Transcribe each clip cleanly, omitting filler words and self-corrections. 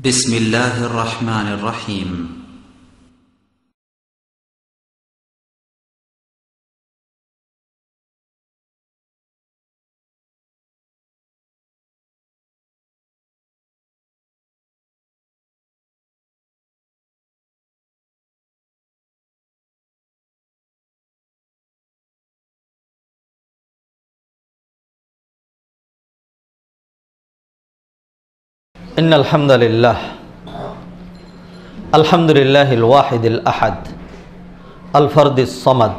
بسم الله الرحمن الرحيم. إن الحمد لله الواحد الأحد الفرد الصمد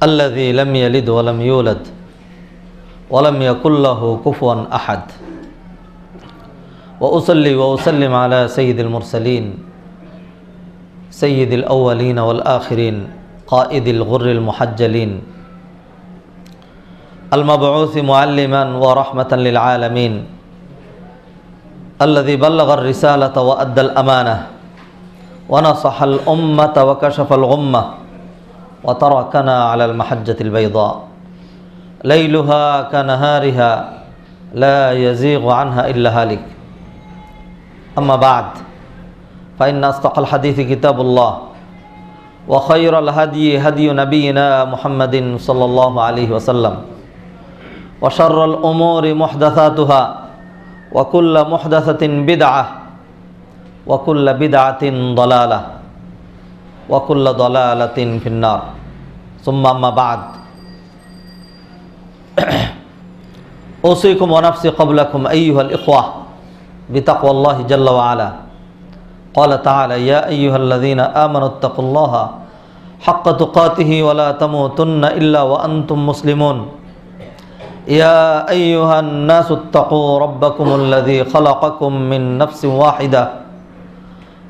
الذي لم يلد ولم يولد ولم يكن له كفوا أحد وأصلي وأسلم على سيد المرسلين سيد الأولين والآخرين قائد الغر المحجلين المبعوث معلما ورحمة للعالمين الذي بلغ الرسالة وأدى الأمانة ونصح الأمة وكشف الغمة وتركنا على المحجة البيضاء ليلها كنهارها لا يزيغ عنها إلا هالك. أما بعد فإن أصدق الحديث كتاب الله وخير الهدي هدي نبينا محمد صلى الله عليه وسلم وشر الأمور محدثاتها وكل محدثة بدعة وكل بدعة ضلالة وكل ضلالة في النار. ثم أما بعد أوصيكم ونفسي قبلكم أيها الإخوة بتقوى الله جل وعلا. قال تعالى: يا أيها الذين آمنوا اتقوا الله حق تقاته ولا تموتن إلا وأنتم مسلمون. يا أيها الناس اتقوا ربكم الذي خلقكم من نفس واحدة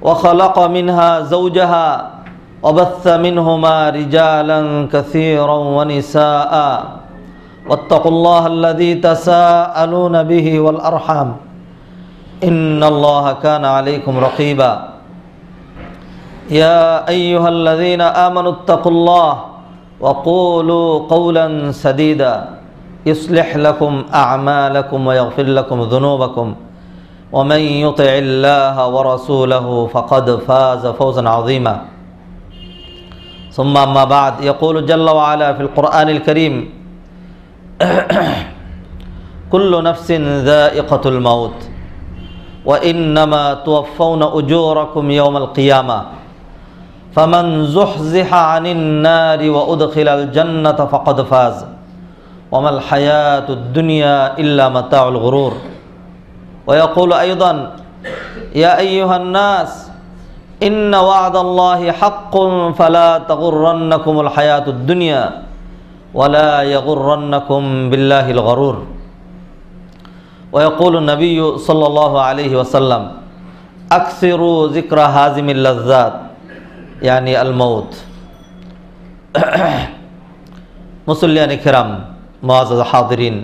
وخلق منها زوجها وبث منهما رجالا كثيرا ونساء واتقوا الله الذي تساءلون به والأرحام إن الله كان عليكم رقيبا. يا أيها الذين آمنوا اتقوا الله وقولوا قولا سديدا يصلح لكم أعمالكم ويغفر لكم ذنوبكم ومن يطع الله ورسوله فقد فاز فوزا عظيما. ثم أما بعد يقول جل وعلا في القرآن الكريم: كل نفس ذائقة الموت وإنما توفون أجوركم يوم القيامة فمن زحزح عن النار وأدخل الجنة فقد فاز وما الحياة الدنيا إلا متاع الغرور. ويقول أيضا: يا أيها الناس إن وعد الله حق فلا تغرنكم الحياة الدنيا ولا يغرنكم بالله الغرور. ويقول النبي صلى الله عليه وسلم: أكثروا ذكر هازم اللذات يعني الموت. মুসল্লিয়ান কিরাম, মুআজ্জাজ হাজিরিন,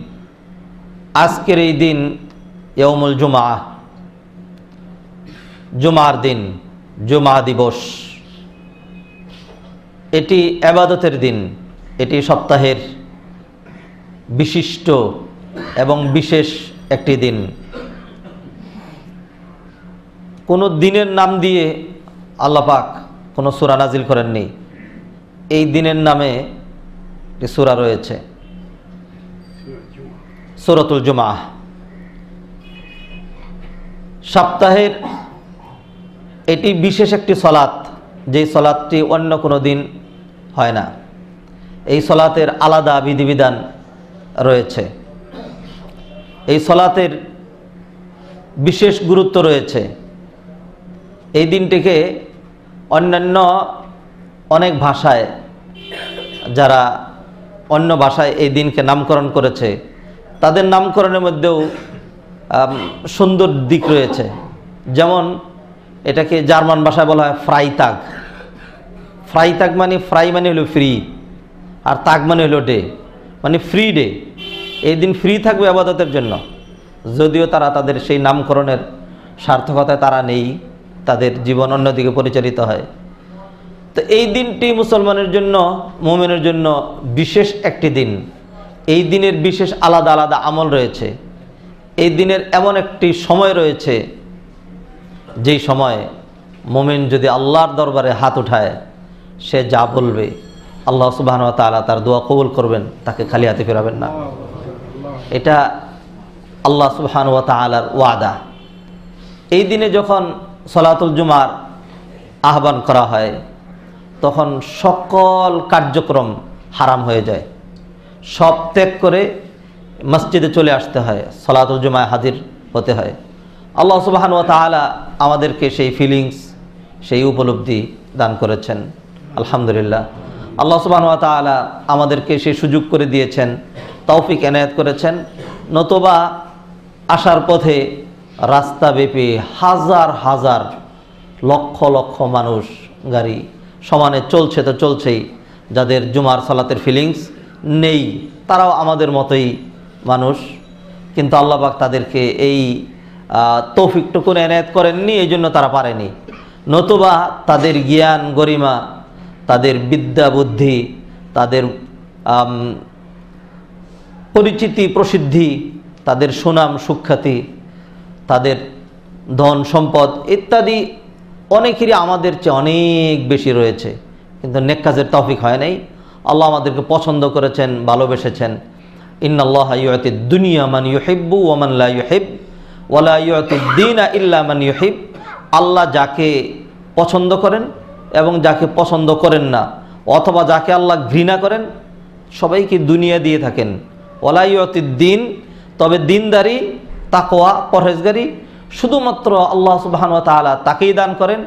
আজকের এই দিন ইয়াউমুল জুমআহ, জুমার দিন, জুমা দিবস। এটি ইবাদতের দিন, এটি সপ্তাহের বিশিষ্ট এবং বিশেষ একটি দিন। কোনো দিনের নাম দিয়ে আল্লাহ পাক কোনো সূরা নাজিল করেননি। এই দিনের নামে একটি সূরা রয়েছে, সূরাতুল জুমআহ। সপ্তাহের এটি বিশেষ একটি সলাত, যেই সলাতটি অন্য কোনো দিন হয় না। এই সলাতের আলাদা বিধিবিধান রয়েছে, এই সলাতের বিশেষ গুরুত্ব রয়েছে। এই দিনটিকে অন্যান্য অনেক ভাষায়, যারা অন্য ভাষায় এই দিনকে নামকরণ করেছে, তাদের নামকরণের মধ্যেও সুন্দর দিক রয়েছে। যেমন এটাকে জার্মান ভাষায় বলা হয় ফ্রাইতাগ। ফ্রাইতাগ মানে, ফ্রাই মানে হলো ফ্রি, আর তাগ মানে হলো ডে, মানে ফ্রি ডে। এই দিন ফ্রি থাকবে ইবাদতের জন্য, যদিও তারা তাদের সেই নামকরণের সার্থকতায় তারা নেই, তাদের জীবন অন্যদিকে পরিচালিত হয়। তো এই দিনটি মুসলমানের জন্য, মুমিনের জন্য বিশেষ একটি দিন। এই দিনের বিশেষ আলাদা আলাদা আমল রয়েছে। এই দিনের এমন একটি সময় রয়েছে যেই সময় মুমিন যদি আল্লাহর দরবারে হাত উঠায়, সে যা বলবে আল্লাহ সুবহানাহু ওয়া তাআলা তার দোয়া কবুল করবেন, তাকে খালি হাতে ফেরাবেন না। এটা আল্লাহ সুবহানাহু ওয়া তাআলার ওয়াদা। এই দিনে যখন সলাতুল জুমার আহ্বান করা হয়, তখন সকল কার্যক্রম হারাম হয়ে যায়, সব ত্যাগ করে মসজিদে চলে আসতে হয়, সলাতুল জুমায় হাজির হতে হয়। আল্লাহ সুবহানাহু ওয়া তাআলা আমাদেরকে সেই ফিলিংস, সেই উপলব্ধি দান করেছেন, আলহামদুলিল্লাহ। আল্লাহ সুবহানাহু ওয়া তাআলা আমাদেরকে সেই সুযোগ করে দিয়েছেন, তৌফিক এনায়েত করেছেন। নতুবা আসার পথে রাস্তাব্যাপী হাজার হাজার লক্ষ লক্ষ মানুষ, গাড়ি সমানে চলছে তো চলছেই। যাদের জুমার সালাতের ফিলিংস নেই, তারাও আমাদের মতোই মানুষ, কিন্তু আল্লাহ পাক তাদেরকে এই তৌফিকটুকু এনায়েত করেননি, এই জন্য তারা পারেনি। নতুবা তাদের জ্ঞান গরিমা, তাদের বিদ্যা বুদ্ধি, তাদের পরিচিতি প্রসিদ্ধি, তাদের সুনাম সুখ্যাতি, তাদের ধন সম্পদ ইত্যাদি অনেকেরই আমাদের চেয়ে অনেক বেশি রয়েছে, কিন্তু নেক কাজের তৌফিক হয় নাই। আল্লাহ আমাদেরকে পছন্দ করেছেন, ভালোবেসেছেন। ইন্নাল্লাহা ইউতিদ দুনিয়া মান ইউহিব্বু ওয়া মান লা ইউহিব ওয়া লা ইউতিদ দীনা ইল্লা মান ইউহিব। আল্লাহ যাকে পছন্দ করেন এবং যাকে পছন্দ করেন না, অথবা যাকে আল্লাহ ঘৃণা করেন, সবাইকে দুনিয়া দিয়ে থাকেন। ওয়া লা ইউতিদ দীন, তবে দিনদারি, তাকওয়া, পরহেজগারি শুধুমাত্র আল্লাহ সুবহানাহু ওয়া তাআলা তাকেই দান করেন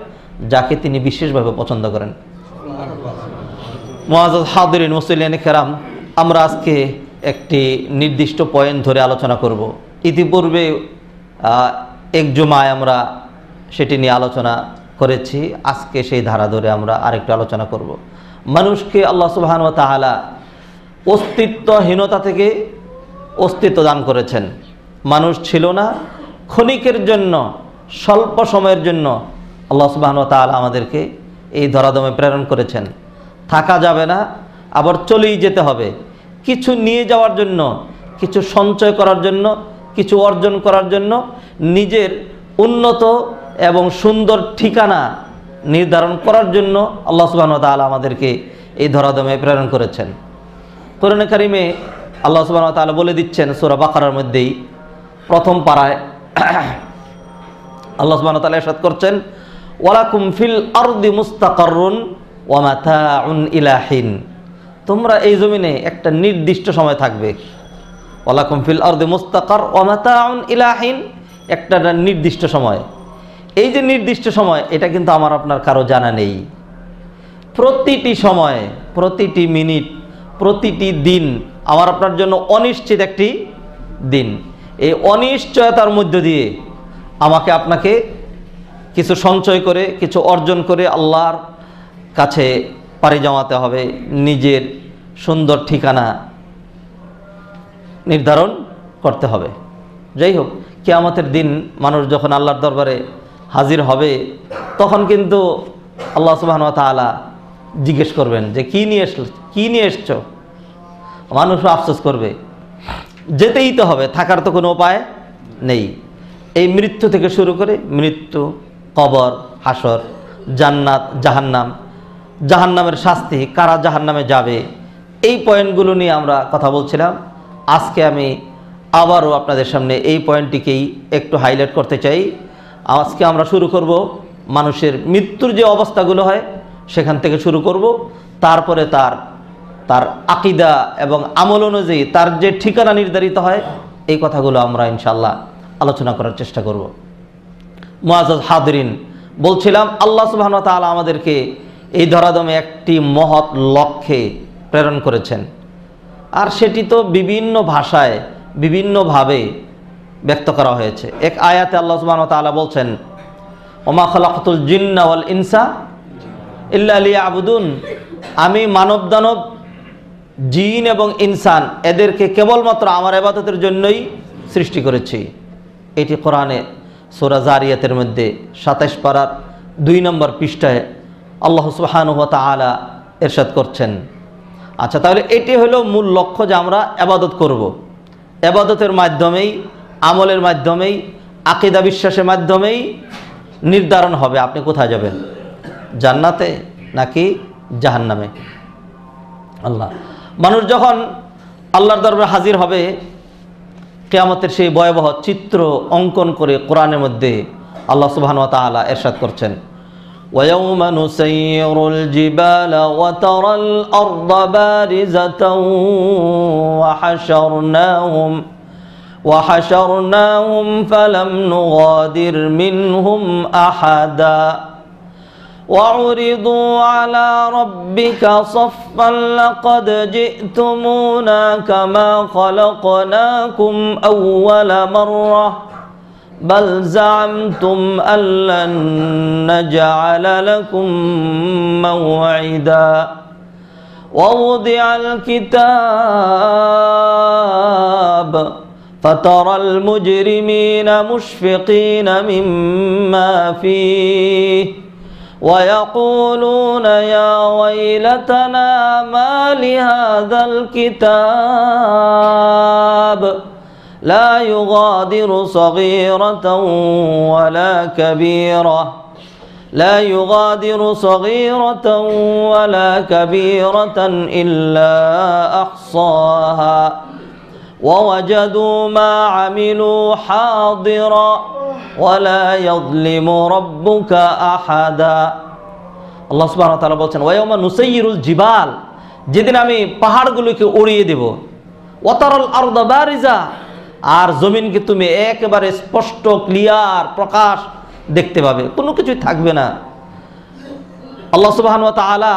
যাকে তিনি বিশেষভাবে পছন্দ করেন। মুআজ্জাজ হাদিরিন মুসলিয়ানে কেরাম, আমরা আজকে একটি নির্দিষ্ট পয়েন্ট ধরে আলোচনা করব। ইতিপূর্বে এক জুমায় আমরা সেটি নিয়ে আলোচনা করেছি, আজকে সেই ধারা ধরে আমরা আরেকটু আলোচনা করব। মানুষকে আল্লাহ সুবহানাহু ওয়া তাআলা অস্তিত্বহীনতা থেকে অস্তিত্ব দান করেছেন। মানুষ ছিল না, ক্ষণিকের জন্য, স্বল্প সময়ের জন্য আল্লাহ সুবহানাহু ওয়া তাআলা আমাদেরকে এই ধরাধামে প্রেরণ করেছেন। থাকা যাবে না, আবার চলেই যেতে হবে। কিছু নিয়ে যাওয়ার জন্য, কিছু সঞ্চয় করার জন্য, কিছু অর্জন করার জন্য, নিজের উন্নত এবং সুন্দর ঠিকানা নির্ধারণ করার জন্য আল্লাহ সুবহানাহু ওয়া তাআলা আমাদেরকে এই ধরাধামে প্রেরণ করেছেন। কোরআনে কারিমে আল্লাহ সুবহানাহু ওয়া তাআলা বলে দিচ্ছেন, সূরা বাকারার মধ্যেই প্রথম পারায় আল্লাহ সুবহানাহু ওয়া তাআলা ইরশাদ করছেন, ওয়ালাকুম ফিল আরদি মুস্তাকাররুন ওয়া মাতাউন ইলা হিন। তোমরা এই জমিনে একটা নির্দিষ্ট সময় থাকবে। ওয়ালাকুম ফিল আরদি মুস্তাকার ওয়া মাতাউন ইলা হিন, একটা নির্দিষ্ট সময়। এই যে নির্দিষ্ট সময়, এটা কিন্তু আমার আপনার কারো জানা নেই। প্রতিটি সময়, প্রতিটি মিনিট, প্রতিটি দিন আমার আপনার জন্য অনিশ্চিত একটি দিন। এই অনিশ্চয়তার মধ্য দিয়ে আমাকে আপনাকে কিছু সঞ্চয় করে, কিছু অর্জন করে আল্লাহর কাছে পাড়ি জমাতে হবে, নিজের সুন্দর ঠিকানা নির্ধারণ করতে হবে। যাই হোক, কিয়ামতের দিন মানুষ যখন আল্লাহর দরবারে হাজির হবে, তখন কিন্তু আল্লাহ সুবহানাহু ওয়া তাআলা জিজ্ঞেস করবেন যে কি নিয়ে এসছো। মানুষও আফসোস করবে, যেতেই তো হবে, থাকার তো কোনো উপায় নেই। এই মৃত্যু থেকে শুরু করে মৃত্যু, কবর, হাসর, জান্নাত, জাহান্নাম, জাহান্নামের শাস্তি, কারা জাহান্নামে যাবে, এই পয়েন্টগুলো নিয়ে আমরা কথা বলছিলাম। আজকে আমি আবারও আপনাদের সামনে এই পয়েন্টটিকেই একটু হাইলাইট করতে চাই। আজকে আমরা শুরু করব মানুষের মৃত্যুর যে অবস্থাগুলো হয় সেখান থেকে শুরু করব। তারপরে তার আকীদা এবং আমল অনুযায়ী তার যে ঠিকানা নির্ধারিত হয়, এই কথাগুলো আমরা ইনশাআল্লাহ আলোচনা করার চেষ্টা করব। মুআজ্জাজ হাদিরিন, বলছিলাম আল্লাহ সুবহানাহু ওয়া তাআলা আমাদেরকে এই ধরাধামে একটি মহৎ লক্ষ্যে প্রেরণ করেছেন, আর সেটি তো বিভিন্ন ভাষায় বিভিন্নভাবে ব্যক্ত করা হয়েছে। এক আয়াতে আল্লাহ সুবহানাহু ওয়া তাআলা বলছেন, ওমা খালাকতুল জিন্না ওয়াল ইনসা ইল্লা লিয়াবুদুন, আমি মানব দানব, জিন এবং ইনসান এদেরকে কেবলমাত্র আমার ইবাদতের জন্যই সৃষ্টি করেছি। এটি কোরআনে সূরা জারিয়াতের মধ্যে ২৭ পারার ২ নম্বর পৃষ্ঠায় আল্লাহ সুবহানাহু ওয়া তাআলা ইরশাদ করছেন। আচ্ছা, তাহলে এটি হলো মূল লক্ষ্য যে আমরা ইবাদত করব। ইবাদতের মাধ্যমেই, আমলের মাধ্যমেই, আকীদা বিশ্বাসের মাধ্যমেই নির্ধারণ হবে আপনি কোথায় যাবেন, জান্নাতে নাকি জাহান্নামে। আল্লাহ, মানুষ যখন আল্লাহর দরবারে হাজির হবে, কিয়ামতের সেই ভয়াবহ চিত্র অঙ্কন করে কোরআনের মধ্যে আল্লাহ সুবহানাহু ওয়া তাআলা ইরশাদ করছেন, وَيَوْمَ نُسَيِّرُ الْجِبَالَ وَتَرَى الْأَرْضَ بَارِزَةً وَحَشَرْنَاهُمْ فَلَمْ نُغَادِرْ مِنْهُمْ أَحَدًا وَعُرِضُوا عَلَى رَبِّكَ صَفًّا لَقَدْ جِئْتُمُونَا كَمَا خَلَقْنَاكُمْ أَوَّلَ مَرَّةٍ بل زعمتم أن لن نجعل لكم موعدا ووضع الكتاب فترى المجرمين مشفقين مما فيه ويقولون يا ويلتنا ما لهذا الكتاب لا يغادر صغيرة ولا كبيرة إلا أحصاها ووجدوا ما عملوا حاضرا ولا يظلم ربك أحدا। আল্লাহ সুবহানাহু ওয়া তাআলা বলছেন, ওয়ায়াউমা নুসাইয়িরুল জিবাল, যেদিন আমি পাহাড়গুলোকে উড়িয়ে দেব, ওয়াতারাল আরদা বারিজা, আর জমিনকে তুমি একেবারে স্পষ্ট ক্লিয়ার প্রকাশ দেখতে পাবে, কোনো কিছুই থাকবে না। আল্লাহ সুবহানাহু ওয়া তাআলা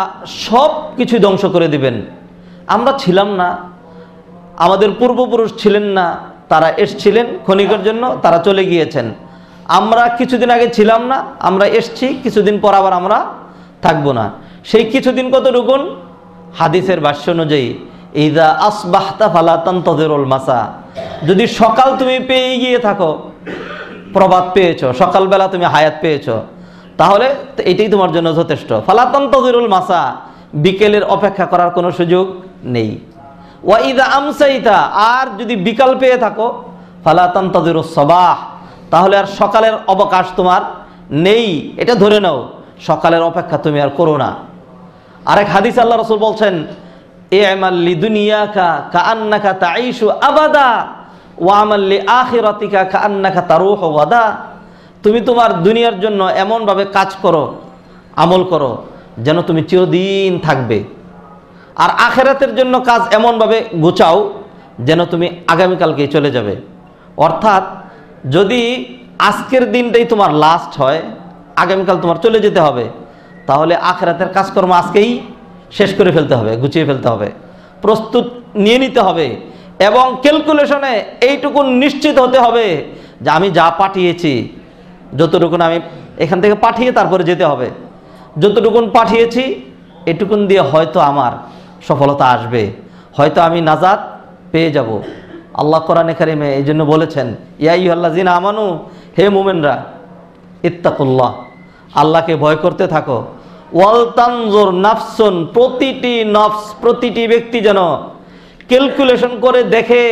সব কিছু ধ্বংস করে দিবেন। আমরা ছিলাম না, আমাদের পূর্বপুরুষ ছিলেন না, তারা এসছিলেন ক্ষণিকের জন্য, তারা চলে গিয়েছেন। আমরা কিছুদিন আগে ছিলাম না, আমরা এসছি, কিছুদিন পর আবার আমরা থাকবো না। সেই কিছুদিন কতটুকুন? হাদিসের ভাষ্য অনুযায়ী, ইযা আসবাহতা ফালা তানতাযিরুল মাসা, যদি সকাল তুমি পেয়ে গিয়ে থাকো, প্রভাত পেয়েছো, সকালবেলা তুমি হায়াত পেয়েছো, তাহলে এটাই তোমার জন্য যথেষ্ট। ফালা তানতাযিরুল মাসা, বিকেলের অপেক্ষা করার কোনো সুযোগ নেই। ওয়া ইযা আমসাইতা, আর যদি বিকাল পেয়ে থাকো, ফালা তানতাযিরুস সাবাহ, তাহলে আর সকালের অবকাশ তোমার নেই, এটা ধরে নাও, সকালের অপেক্ষা তুমি আর করো না। আরেক হাদিস আল্লাহ রাসূল বলছেন, ই'মাল লিদুনিয়াকা কাআন্নাকা তাঈশু আবাদা ওয়া আমাল লিআখিরাতিকা কাআন্নাকা তারুহু গাদা, তুমি তোমার দুনিয়ার জন্য এমনভাবে কাজ করো, আমল করো, যেন তুমি চিরদিন থাকবে, আর আখিরাতের জন্য কাজ এমনভাবে গোছাও যেন তুমি আগামীকালকে চলে যাবে। অর্থাৎ যদি আজকের দিনটাই তোমার লাস্ট হয়, আগামীকাল তোমার চলে যেতে হবে, তাহলে আখিরাতের কাজকর্ম আজকেই শেষ করে ফেলতে হবে, গুছিয়ে ফেলতে হবে, প্রস্তুত নিয়ে নিতে হবে, এবং ক্যালকুলেশনে এইটুকু নিশ্চিত হতে হবে যে আমি যা পাঠিয়েছি, যতটুকুন আমি এখান থেকে পাঠিয়ে তারপরে যেতে হবে, যতটুকুন পাঠিয়েছি এটুকুন দিয়ে হয়তো আমার সফলতা আসবে, হয়তো আমি নাজাত পেয়ে যাব। আল্লাহ কোরআনে কারিমে এই জন্য বলেছেন, ইয়া আইয়ুহাল্লাযিনা আমানু, হে মুমিনরা, ইত্তাকুল্লাহ, আল্লাহকে ভয় করতে থাকো, ওয়াল তানজুর নাফসুন, প্রতিটি নফস, প্রতিটি ব্যক্তি যেন ক্যালকুলেশন করে দেখে,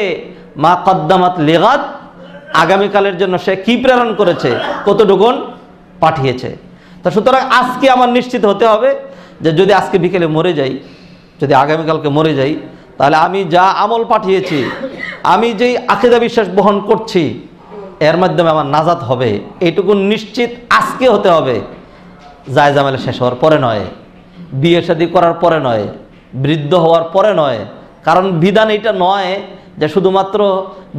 মা কদ্দামাত লিগাদ, আগামীকালের জন্য সে কি প্রেরণ করেছে, কতটুকুন পাঠিয়েছে। তা সুতরাং আজকে আমার নিশ্চিত হতে হবে যে যদি আজকে বিকেলে মরে যাই, যদি আগামীকালকে মরে যাই, তাহলে আমি যা আমল পাঠিয়েছি, আমি যেই আকীদা বিশ্বাস বহন করছি, এর মাধ্যমে আমার নাজাত হবে, এইটুকু নিশ্চিত আজকে হতে হবে। জায়জামেলা শেষ হওয়ার পরে নয়, বিয়ে শাদী করার পরে নয়, বৃদ্ধ হওয়ার পরে নয়। কারণ বিধান এটা নয় যে শুধুমাত্র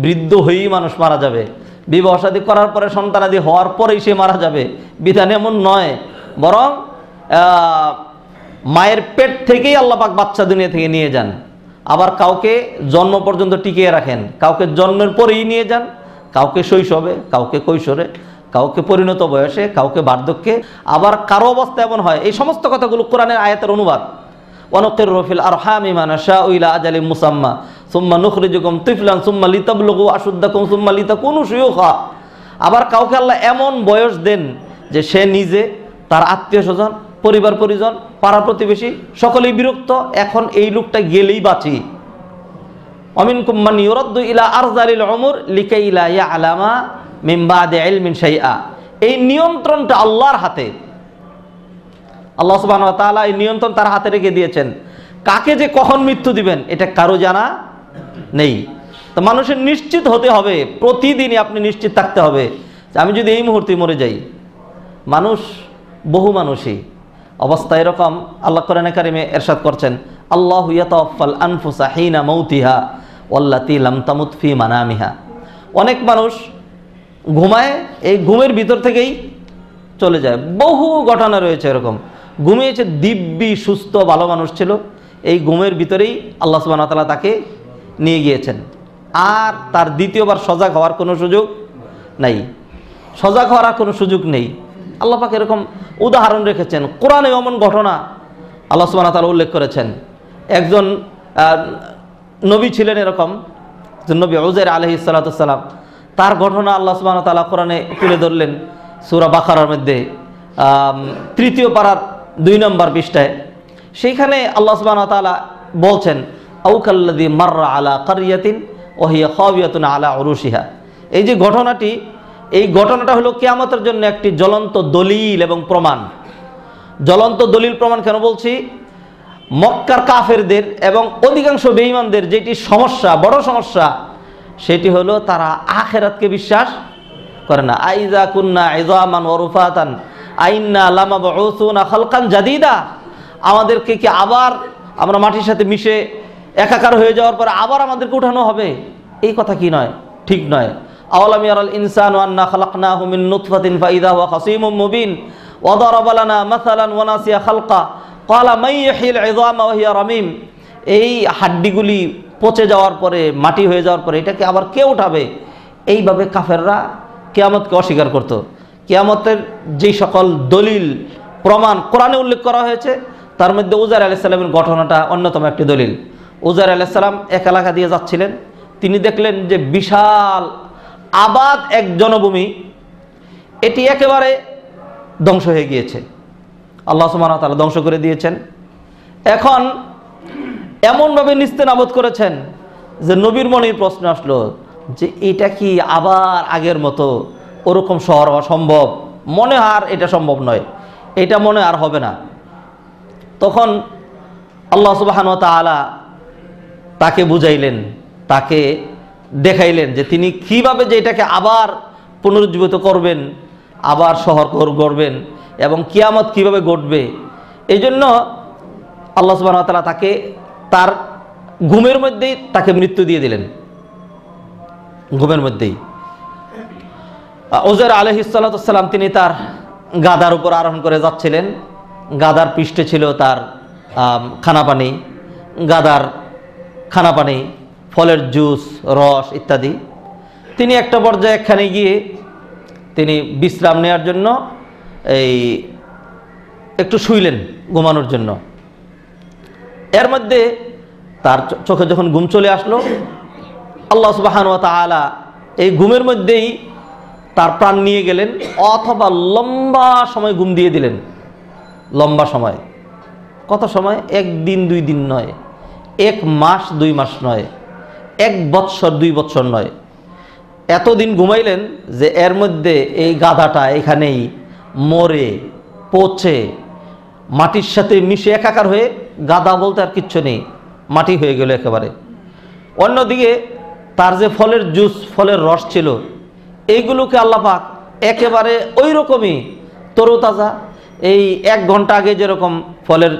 বৃদ্ধ হয়েই মানুষ মারা যাবে, বিবাহ শাদী করার পরে সন্তানাদি হওয়ার পরেই সে মারা যাবে, বিধান এমন নয়। বরং মায়ের পেট থেকেই আল্লাহ পাক বাচ্চা দুনিয়া থেকে নিয়ে যান, আবার কাউকে জন্ম পর্যন্ত টিকিয়ে রাখেন, কাউকে জন্মের পরেই নিয়ে যান, কাউকে শৈশবে, কাউকে কৈশোরে, কাউকে পরিণত বয়সে, কাউকে বার্ধক্যে, আবার কারো অবস্থা এমন হয়। এই সমস্ত কথাগুলো কোরআনের আয়াতের অনুবাদ। ওয়ানুকিররু ফিল আরহামি মা নাশাউ ইলা আজালিম মুসাম্মা সুম্মা নুখরিজুকুম তিফলান সুম্মা লিতাবলুগু আশুদ্দাকুম সুম্মা লিতাকুনু শুয়ুখা। আবার কাউকে আল্লাহ এমন বয়স দেন যে সে নিজে, তার আত্মীয় স্বজন, পরিবার পরিজন, পাড়া প্রতিবেশী সকলেই বিরক্ত, এখন এই লোকটা গেলেই বাঁচি। ওয়ামিনকুম মান ইউরাদ্দু ইলা আরযালিল উমর লিকাই লা ইয়ালামা মিন বাদি ইলমিন শাইআ। এই নিয়ন্ত্রণটা আল্লাহর হাতে। আল্লাহ সুবহানাহু ওয়া তাআলা এই নিয়ন্ত্রণ তার হাতে রেখে দিয়েছেন। কাকে যে কখন মৃত্যু দিবেন এটা কারো জানা নেই। তো মানুষের নিশ্চিত হতে হবে, প্রতিদিনই আপনি নিশ্চিত থাকতে হবে যে আমি যদি এই মুহূর্তে মরে যাই। বহু মানুষই অবস্থা এরকম। আল্লাহ কোরআনে কারিমে ইরশাদ করছেন, আল্লাহু ইয়াতাওয়াফাল আনফুসা হিনা মাউতিহা ওয়াল্লাতী লাম তামুত ফি মানামিহা। অনেক মানুষ ঘুমায়, এই ঘুমের ভিতর থেকেই চলে যায়। বহু ঘটনা রয়েছে এরকম, ঘুমিয়েছে, দিব্যি সুস্থ ভালো মানুষ ছিল, এই ঘুমের ভিতরেই আল্লাহ সুবহানাহু ওয়া তাআলা তাকে নিয়ে গিয়েছেন। আর তার দ্বিতীয়বার সজাগ হওয়ার কোনো সুযোগ নাই, সজাগ হওয়ার কোনো সুযোগ নেই। আল্লাহ পাক এরকম উদাহরণ রেখেছেন, কোরআনে এমন ঘটনা আল্লাহ সুবহানাহু ওয়া তাআলা উল্লেখ করেছেন। একজন নবী ছিলেন এরকম, নবী উযাইর আলাইহিস সালাতু ওয়াস সালাম, তার ঘটনা আল্লাহ সুবহানাহু ওয়া তাআলা কোরআনে তুলে ধরলেন সূরা বাকারার মধ্যে 3য় পারার 2 নম্বর পৃষ্ঠায়। সেইখানে আল্লাহ সুবহানাহু ওয়া তাআলা বলছেন, আও কাল্লাযী মাররা আলা কারইয়াতিন ওয়া হিয়া খাওয়িয়াতুন আলা উরুশিহা। এই যে ঘটনাটি, এই ঘটনাটা হলো কিয়ামতের জন্য একটি জ্বলন্ত দলিল এবং প্রমাণ। জ্বলন্ত দলিল প্রমাণ কেন বলছি? মক্কার কাফেরদের এবং অধিকাংশ বেঈমানদের যেটি সমস্যা, বড় সমস্যা, সেটি হলো তারা আখিরাতকে বিশ্বাস করে না। আইযা কুন্না ইযামান ওয়া রুফাতান আইন্না লামাবউসুনা খালকান জাদীদা। আমাদেরকে কি আবার আমরা মাটির সাথে মিশে একাকার হয়ে যাওয়ার পরে আবার আমাদেরকে উঠানো হবে? এই কথা কি নয়, ঠিক নয়। আওয়ালাম ইয়ারাল ইনসানু আন্না খালাকনাহু মিন নুতফাতিন ফাইযা হুয়া খাসীমুম মুবিন ওয়া দারাবা লানা মাসালান ওয়া নাসিয়া খালকা ক্বালা মান ইহয়িল ইযামা ওয়া হিয়া রামীম। এই হাড্ডিগুলি পচে যাওয়ার পরে, মাটি হয়ে যাওয়ার পরে এটাকে আবার কে উঠাবে? এইভাবে কাফেররা কিয়ামতকে অস্বীকার করত। কিয়ামতের যেই সকল দলিল প্রমাণ কোরআনে উল্লেখ করা হয়েছে, তার মধ্যে উযাইর আলাইহিস সালামের ঘটনাটা অন্যতম একটি দলিল। উযাইর আলাইহিস সালাম এক এলাকা দিয়ে যাচ্ছিলেন, তিনি দেখলেন যে বিশাল আবাদ এক জনভূমি, এটি একেবারে ধ্বংস হয়ে গিয়েছে। আল্লাহ সুবহানাহু ওয়া তাআলা ধ্বংস করে দিয়েছেন। এখন এমনভাবে নিস্তেনাবুদ করেছেন যে নবীর মনে প্রশ্ন আসলো যে এটা কি আবার আগের মতো ওরকম শহর হওয়া সম্ভব? মনে আর এটা সম্ভব নয়, এটা মনে আর হবে না। তখন আল্লাহ সুবহানাহু ওয়া তাআলা তাকে বুঝাইলেন, তাকে দেখাইলেন যে তিনি কিভাবে যে এটাকে আবার পুনরুজ্জীবিত করবেন, আবার শহর গড়বেন এবং কিয়ামত কিভাবে ঘটবে। এই জন্য আল্লাহ সুবহানাহু ওয়া তাআলা তাকে তার ঘুমের মধ্যেই তাকে মৃত্যু দিয়ে দিলেন। ঘুমের মধ্যেই উযাইর আলাইহিস সালাতু ওয়াস সালাম তিনি তার গাধার উপর আরোহণ করে যাচ্ছিলেন। গাধার পৃষ্ঠে ছিল তার খানাপানি, গাধার খানাপানি, ফলের জুস, রস ইত্যাদি। তিনি একটা পর্যায়ে একখানে গিয়ে তিনি বিশ্রাম নেওয়ার জন্য এই একটু শুইলেন ঘুমানোর জন্য। এর মধ্যে তার চোখে যখন ঘুম চলে আসলো, আল্লাহ সুবহানাহু ওয়া তাআলা এই ঘুমের মধ্যেই তার প্রাণ নিয়ে গেলেন, অথবা লম্বা সময় ঘুম দিয়ে দিলেন। লম্বা সময়, কত সময়? 1 দিন 2 দিন নয়, 1 মাস 2 মাস নয়, 1 বৎসর 2 বৎসর নয়, এতদিন ঘুমাইলেন যে এর মধ্যে এই গাধাটা এখানেই মরে পচে মাটির সাথে মিশে একাকার হয়ে, গাধা বলতে আর কিচ্ছু নেই, মাটি হয়ে গেল একেবারে। অন্যদিকে তার যে ফলের জুস, ফলের রস ছিল, এইগুলোকে আল্লাহ পাক একেবারে ওই রকমই তরুতাজা, এই 1 ঘন্টা আগে যেরকম ফলের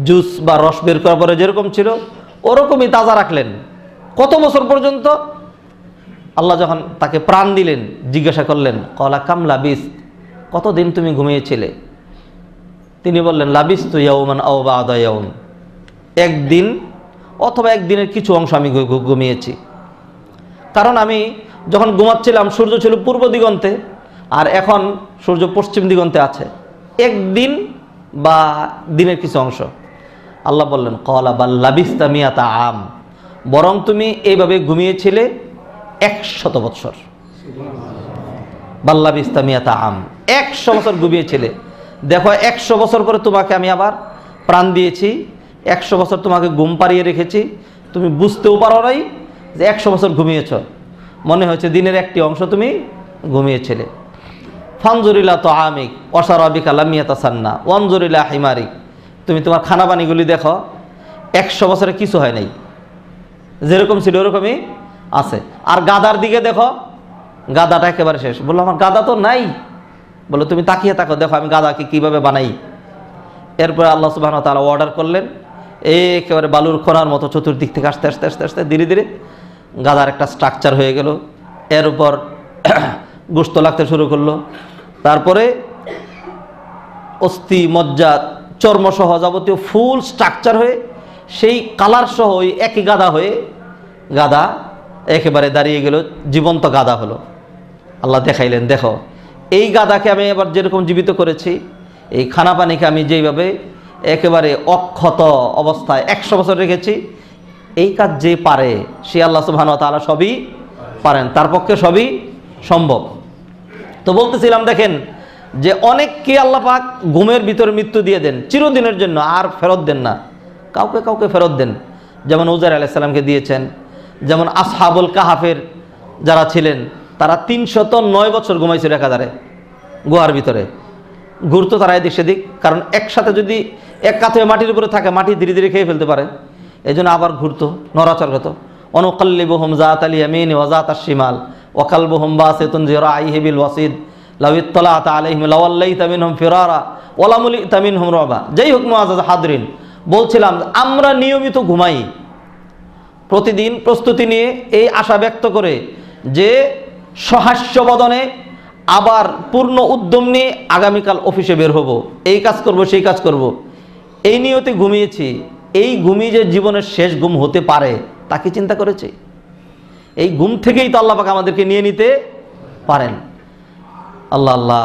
জুস বা রস বের করার পরে যেরকম ছিল ওরকমই তাজা রাখলেন। কত বছর পর্যন্ত? আল্লাহ যখন তাকে প্রাণ দিলেন, জিজ্ঞাসা করলেন, ক্বালা কাম লাবিস, কতদিন তুমি ঘুমিয়েছিলে? তিনি বললেন, লাবিস্তু ইয়াওমান আও বা'দা ইয়াওম, 1 দিন অথবা 1 দিনের কিছু অংশ আমি ঘুমিয়েছি। কারণ আমি যখন ঘুমাচ্ছিলাম সূর্য ছিল পূর্ব দিগন্তে, আর এখন সূর্য পশ্চিম দিগন্তে আছে, 1 দিন বা দিনের কিছু অংশ। আল্লাহ বললেন, ক্বালা বাল লাবিস্তা মিয়াতা আম, বরং তুমি এইভাবে ঘুমিয়েছিলে 100 বছর। বাল লাবিস্তা মিয়াতা আম, 100 বছর ঘুমিয়েছিলে। দেখো 100 বছর পরে তোমাকে আমি আবার প্রাণ দিয়েছি, 100 বছর তোমাকে ঘুম পাড়িয়ে রেখেছি, তুমি বুঝতেও পারো নাই যে 100 বছর ঘুমিয়েছ, মনে হয়েছে দিনের একটি অংশ তুমি ঘুমিয়েছিলে। ফানজুরিলা তো আমিক অসারাবিকা লামিয়াতাসান্না ওয়ানজুরিলা হিমারিক, তুমি তোমার খানা পানিগুলি দেখো, 100 বছরে কিছু হয় নাই, যেরকম ছিল ওরকমই আছে। আর গাদার দিকে দেখো, গাদাটা একেবারে শেষ। বললো আমার গাদা তো নাই। বললো তুমি তাকিয়ে থাকো, দেখো আমি গাদাকে কিভাবে বানাই। এরপরে আল্লাহ সুবহানাহু ওয়া তাআলা অর্ডার করলেন, একেবারে বালুর খোনার মতো চতুর্দিক থেকে আস্তে আস্তে আস্তে আস্তে ধীরে ধীরে গাদার একটা স্ট্রাকচার হয়ে গেল। এর উপর গোশত লাগতে শুরু করলো। তারপরে অস্থি মজ্জা চর্মসহ যাবতীয় ফুল স্ট্রাকচার হয়ে সেই কালার সহ ওই একই গাদা হয়ে গাদা একেবারে দাঁড়িয়ে গেল, জীবন্ত গাদা হলো। আল্লাহ দেখাইলেন, দেখো এই গাদাকে আমি এবার যেরকম জীবিত করেছি, এই খানা পানিকে আমি যেইভাবে একেবারে অক্ষত অবস্থায় 100 বছর রেখেছি, এই কাজ যে পারে সে আল্লাহ সুবহানাহু ওয়া তাআলা সবই পারেন, তার পক্ষে সবই সম্ভব। তো বলতেছিলাম, দেখেন যে অনেককে আল্লাহ পাক ঘুমের ভিতরে মৃত্যু দিয়ে দেন চিরদিনের জন্য, আর ফেরত দেন না, কাউকে কাউকে ফেরত দেন। যেমন উজাইর আলাইহিস সালামকে দিয়েছেন, যেমন আসহাবুল কাহাফের যারা ছিলেন তারা 309 বছর ঘুমাইছিল একাধারে গুহার ভিতরে, ঘুরতো তারা এদিক সেদিক, কারণ একসাথে যদি এক কাঁথে মাটির উপরে থাকে মাটি ধীরে ধীরে খেয়ে ফেলতে পারে, এই জন্য আবার ঘুরতো, নড়াচড় হতো। অনুকাল্লিবুহুম যাতাল ইয়ামিন ওয়া যাতাশ শিমাল ওয়া কালবুহুম বাসিতুন যিরাইহি বিল ওয়াসিদ লাউ ইত্তালা'তা আলাইহিম লাওয়াল্লাইতা মিনহুম ফিরারা ওয়া লামুলিতা মিনহুম রুবা। যাই হোক মুআজ্জাজ হাদরিন, বলছিলাম আমরা নিয়মিত ঘুমাই, প্রতিদিন প্রস্তুতি নিয়ে এই আশা ব্যক্ত করে যে সহাস্য বদনে আবার পূর্ণ উদ্যম নিয়ে আগামীকাল অফিসে বের হব, এই কাজ করব সেই কাজ করব, এই নিয়তে ঘুমিয়েছি। এই ঘুমিয়ে যে জীবনের শেষ ঘুম হতে পারে তা কি চিন্তা করেছি? এই ঘুম থেকেই তো আল্লাহ পাক আমাদেরকে নিয়ে নিতে পারেন। আল্লাহ আল্লাহ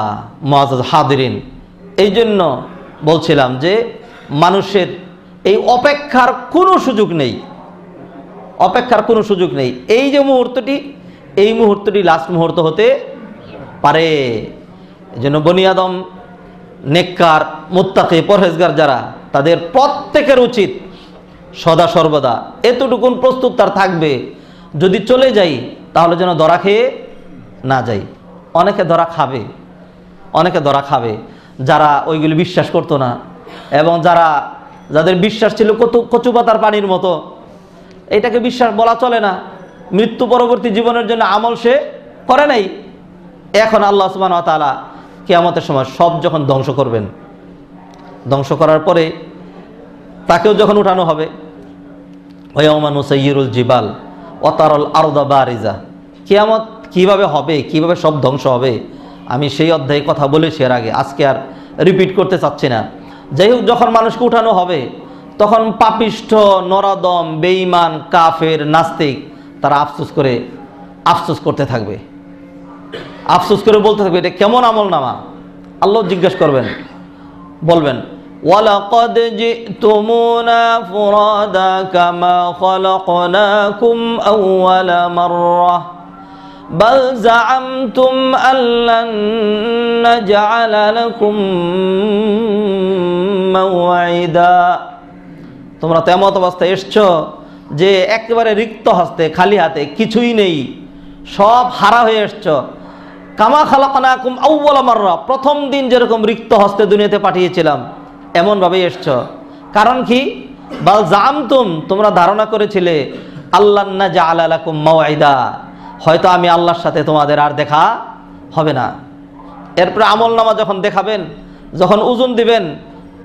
মুআজ্জাজ হাদিরিন, এই জন্য বলছিলাম যে মানুষের এই অপেক্ষার কোনো সুযোগ নেই, অপেক্ষার কোনো সুযোগ নেই। এই যে মুহূর্তটি, এই মুহূর্তটি লাস্ট মুহূর্ত হতে পারে। এই জন্য বনি আদম নেককার মুত্তাকি পরহেজগার যারা, তাদের প্রত্যেকের উচিত সদা সর্বদা এতটুকুন প্রস্তুত তার থাকবে, যদি চলে যাই তাহলে যেন ধরা খেয়ে না যাই। অনেকে ধরা খাবে, অনেকে ধরা খাবে যারা ওইগুলি বিশ্বাস করতো না, এবং যাদের বিশ্বাস ছিল কচু পাতার পানির মতো, এটাকে বিশ্বাস বলা চলে না। মৃত্যু পরবর্তী জীবনের জন্য আমল সে করে নাই। এখন আল্লাহ সুবহানাহু ওয়া তাআলা কিয়ামতের সময় সব যখন ধ্বংস করবেন, ধ্বংস করার পরে তাকেও যখন উঠানো হবে, ওয়ায়াউমা নুসাইয়িরুল জিবাল ওয়া তারাল আরদা বারিজা, কিয়ামত কিভাবে হবে, কিভাবে সব ধ্বংস হবে, আমি সেই অধ্যায়ে কথা বলেছি এর আগে, আজকে আর রিপিট করতে চাচ্ছি না। যাই হোক, যখন মানুষকে উঠানো হবে তখন পাপিষ্ঠ, নরাদম, বেঈমান, কাফের, নাস্তিক তারা আফসোস করতে থাকবে, আফসোস করে বলতে থাকবে এটা কেমন আমল নামা। আল্লাহ জিজ্ঞেস করবেন, বলবেন ওয়ালাকাদ জিতুমুনা ফুরাদা কামা খালাকনাকুম আউওয়ালা মাররা বাল জাআমতুম আল্লান নাজআলা লাকুম মাওঈদা। তোমরা তো এমন অবস্থায় এসছো যে একেবারে রিক্ত হস্তে, খালি হাতে, কিছুই নেই, সব হারা হয়ে এসছো। কামা খালাকনাকুম আউওয়ালা মাররা, প্রথম দিন যেরকম রিক্ত হস্তে দুনিয়াতে পাঠিয়েছিলাম এমনভাবেই এসছো। কারণ কি? বাল জাআমতুম, তোমরা ধারণা করেছিলে, আল্লাহ নাজআলা লাকুম মাওঈদা, হয়তো আমি আল্লাহর সাথে তোমাদের আর দেখা হবে না। এরপরে আমল নামা যখন দেখাবেন, যখন ওজন দিবেন,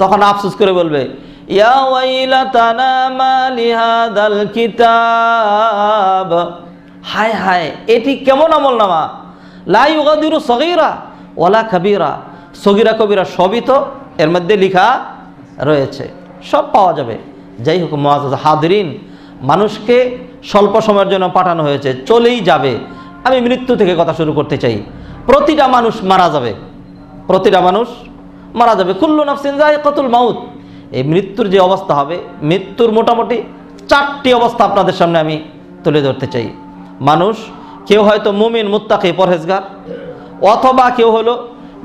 তখন আফসোস করে বলবে ইয়া ওয়াইলাতানা মা লিহাদাল কিতাব, হায় হায় এটি কেমন আমল নামা, লা ইউগাদিরু সগীরা ওয়ালা কাবীরা, সগীরা কবিরা সবই তো এর মধ্যে লেখা রয়েছে, সব পাওয়া যাবে। যাই হোক মুআজ্জাজ হাদিরিন, মানুষকে স্বল্প সময়ের জন্য পাঠানো হয়েছে, চলেই যাবে। আমি মৃত্যু থেকে কথা শুরু করতে চাই। প্রতিটা মানুষ মারা যাবে, প্রতিটা মানুষ মারা যাবে। কুল্লু নাফসিন যায়িকাতুল মাউত। এই মৃত্যুর যে অবস্থা হবে, মৃত্যুর মোটামুটি 4টি অবস্থা আপনাদের সামনে আমি তুলে ধরতে চাই। মানুষ কেউ হয়তো মুমিন, মুত্তাকি, পরহেজগার, অথবা কেউ হলো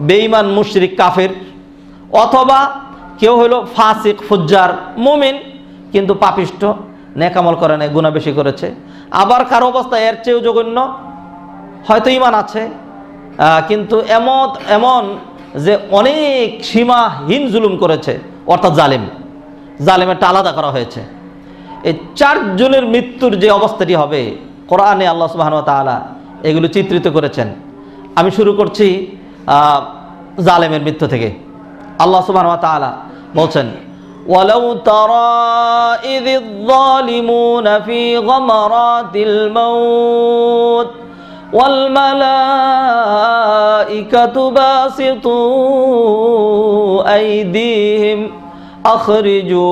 বেঈমান, মুশরিক, কাফের, অথবা কেউ হলো ফাসিক, ফুজ্জার, মুমিন কিন্তু পাপিষ্ঠ, নেক আমল করে নাই, গুনাহ বেশি করেছে। আবার কারো অবস্থা এর চেয়েও জঘন্য, হয়তো ঈমান আছে কিন্তু এমন এমন যে অনেক সীমাহীন জুলুম করেছে, অর্থাৎ জালেমেরটা আলাদা করা হয়েছে। এই 4 জনের মৃত্যুর যে অবস্থাটি হবে কোরআনে আল্লাহ সুবহানাহু ওয়া তাআলা এগুলো চিত্রিত করেছেন। আমি শুরু করছি জালেমের মৃত্যু থেকে। আল্লাহ সুবহানাহু ওয়া তাআলা বলছেন, ওয়ালাউ তারা ইযিয যালিমুনা ফি গামারাতিল মাউত ওয়াল মালাইকাতু বাসিতু আইদিহিম আখরিজু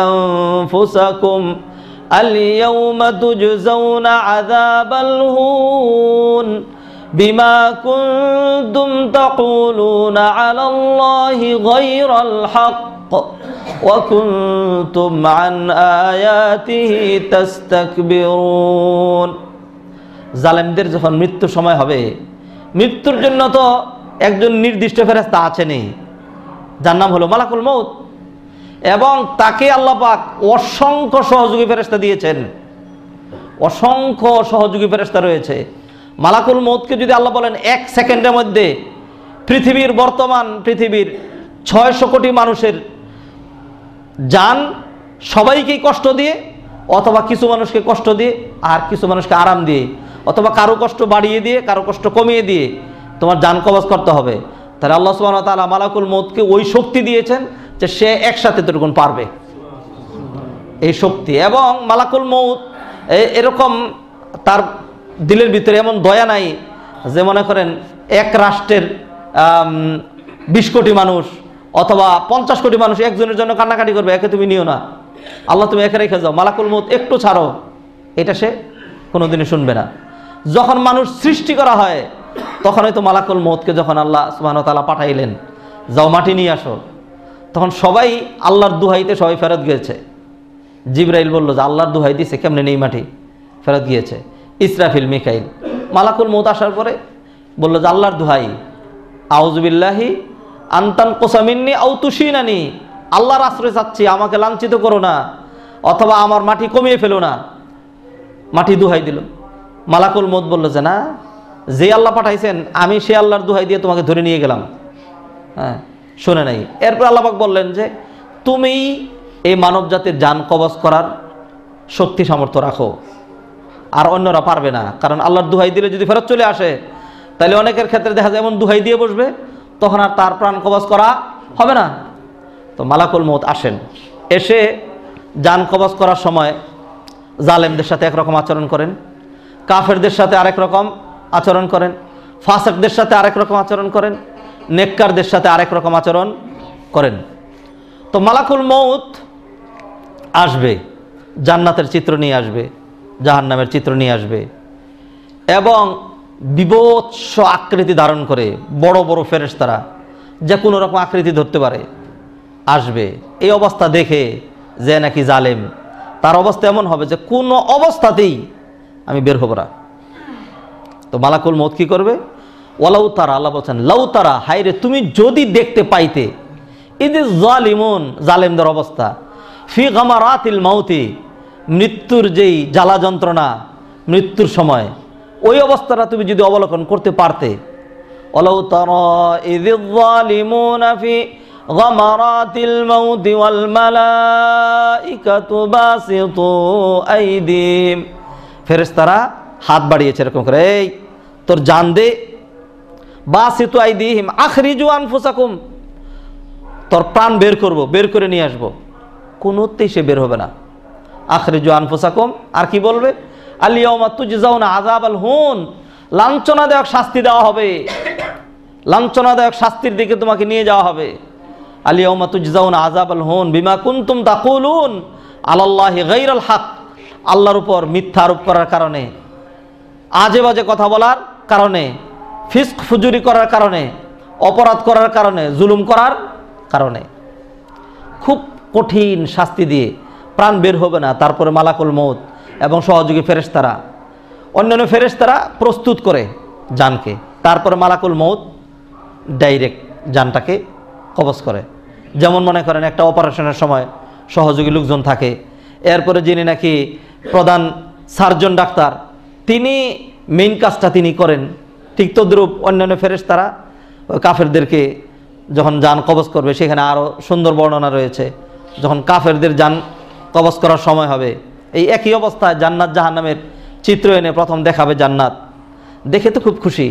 আনফুসাকুম আল-ইয়াওমা তুজজাউনা আযাবাল হুন বিমা কুনতুম তাকুলুনা আলাল্লাহি গায়রাল হক ওয়া কুনতুম আন আয়াতিহি তাস্তাকবিরুন। জালেমদের যখন মৃত্যুর সময় হবে, মৃত্যুর জন্য তো একজন নির্দিষ্ট ফেরেশতা আছেনই, যার নাম হলো মালাকুল মউত, এবং তাকে আল্লাহ পাক অসংখ্য সহযোগী ফেরেশতা দিয়েছেন। অসংখ্য সহযোগী ফেরেশতা রয়েছে। মালাকুল মউতকে যদি আল্লাহ বলেন 1 সেকেন্ডের মধ্যে বর্তমান পৃথিবীর 600 কোটি মানুষের জান সবাইকেই কষ্ট দিয়ে, অথবা কিছু মানুষকে কষ্ট দিয়ে আর কিছু মানুষকে আরাম দিয়ে, অথবা কারো কষ্ট বাড়িয়ে দিয়ে কারো কষ্ট কমিয়ে দিয়ে তোমার জান কবজ করতে হবে, তাহলে আল্লাহ সুবহানাহু ওয়া তাআলা মালাকুল মউতকে ওই শক্তি দিয়েছেন যে সে একসাথে ততটুকুন পারবে, এই শক্তি। এবং মালাকুল মউত এরকম তার দিলের ভিতরে এমন দয়া নাই যে মনে করেন এক রাষ্ট্রের 20 কোটি মানুষ অথবা 50 কোটি মানুষ একজনের জন্য কান্নাকাটি করবে, একে তুমি নিও না, আল্লাহ তুমি একে রেখে যাও, মালাকুল মউত একটু ছাড়ো, এটা সে কোনোদিনই শুনবে না। যখন মানুষ সৃষ্টি করা হয় তখন হয়তো মালাকুল মউতকে যখন আল্লাহ সুবহানাহু ওয়া তাআলা পাঠাইলেন, যাও মাটি নিয়ে আসো, তখন সবাই আল্লাহর দুহাইতে সবাই ফেরত গিয়েছে। জিবরাইল বলল যে আল্লাহর দুহাই দিছে, কেমনে নেই মাটি, ফেরত গিয়েছে। ইসরাফিল, মিকাইল, মালাকুল মউত আসার পরে বলল যে আল্লাহর দুহাই, আউযু বিল্লাহি আনতান কোসামিন্নি আও তুশিনানি, আল্লাহর আশ্রয় চাচ্ছি, আমাকে লাঞ্ছিত করো না অথবা আমার মাটি কমিয়ে ফেলো না। মাটি দুহাই দিল। মালাকুল মউত বলল যে না, যে আল্লাহ পাঠাইছেন আমি সে আল্লাহর দুহাই দিয়ে তোমাকে ধরে নিয়ে গেলাম। হ্যাঁ, শুনে নাই। এরপর আল্লাহ পাক বললেন যে তুমি এই মানব জাতির জান কবজ করার শক্তি সামর্থ্য রাখো, আর অন্যরা পারবে না। কারণ আল্লাহর দুহাই দিলে যদি ফেরত চলে আসে, তাহলে অনেকের ক্ষেত্রে দেখা যায় এমন দুহাই দিয়ে বসবে, তখন আর তার প্রাণ কবজ করা হবে না। তো মালাকুল মউত আসেন, এসে জান কবজ করার সময় জালেমদের সাথে একরকম আচরণ করেন, কাফেরদের সাথে আরেক রকম আচরণ করেন, ফাসিকদের সাথে আরেক রকম আচরণ করেন, নেককারদের সাথে আরেক রকম আচরণ করেন। তো মালাকুল মউত আসবে, জান্নাতের চিত্র নিয়ে আসবে, জাহান্নামের চিত্র নিয়ে আসবে, এবং বিভৎস আকৃতি ধারণ করে বড় বড় ফেরেশতারা যে কোনো রকম আকৃতি ধরতে পারে আসবে। এই অবস্থা দেখে যে নাকি জালেম, তার অবস্থা এমন হবে যে কোনো অবস্থাতেই আমি বের হব না। তো মালাকুল মউত কি করবে? ওয়ালাউ তারা, আল্লাহ বলছেন লাউ তারা, হায়রে তুমি যদি দেখতে পাইতে, ইযিয যালিমুন, জালেমদের অবস্থা, ফি গামারাতিল মাউতি, মৃত্যুর যেই জ্বালা যন্ত্রণা, মৃত্যুর সময় ওই অবস্থাটা তুমি যদি অবলোকন করতে পারতে। ওয়ালাউ তারা ইযিয যালিমুনা ফি গামারাতিল মাউতি ওয়াল মালাইকাতু বাসিতু আইদিহিম, ফেরেশতারা হাত বাড়িয়েছে এরকম করে, এই তোর জান দে, বাসিতু আইদিহিম আখরিজু আনফুসাকুম, তোর প্রাণ বের করব, বের করে নিয়ে আসবো, কোনোতেই সে বের হবে না। আখরিজু আনফুসাকুম, আর কি বলবে? আল ইয়াওমা তুজজাউনা আযাবাল হুন, লাঞ্ছনাদায়ক শাস্তি দেওয়া হবে, লাঞ্ছনাদায়ক শাস্তির দিকে তোমাকে নিয়ে যাওয়া হবে। আল ইয়াওমা তুজজাউনা আযাবাল হুন বিমা কুনতুম তাকুলুন আলাল্লাহি গায়রাল হক, আল্লাহর উপর মিথ্যা আরোপ করার কারণে, আজে বাজে কথা বলার কারণে, ফিস্ক ফুজুরি করার কারণে, অপরাধ করার কারণে, জুলুম করার কারণে খুব কঠিন শাস্তি দিয়ে প্রাণ বের হবে না। তারপরে মালাকুল মউত এবং সহযোগী ফেরেশতারা, অন্যান্য ফেরেশতারা প্রস্তুত করে জানকে, তারপরে মালাকুল মউত ডাইরেক্ট জানটাকে কবজ করে। যেমন মনে করেন একটা অপারেশনের সময় সহযোগী লোকজন থাকে, এরপরে যিনি নাকি প্রধান সার্জন ডাক্তার, তিনি মেইন কাজটা তিনি করেন, ঠিক তদ্রূপ অন্যান্য ফেরেশতারা কাফেরদেরকে যখন জান কবজ করবে, সেখানে আরও সুন্দর বর্ণনা রয়েছে। যখন কাফেরদের জান কবজ করার সময় হবে, এই একই অবস্থায় জান্নাত জাহান্নামের চিত্র এনে প্রথম দেখাবে জান্নাত। দেখে তো খুব খুশি,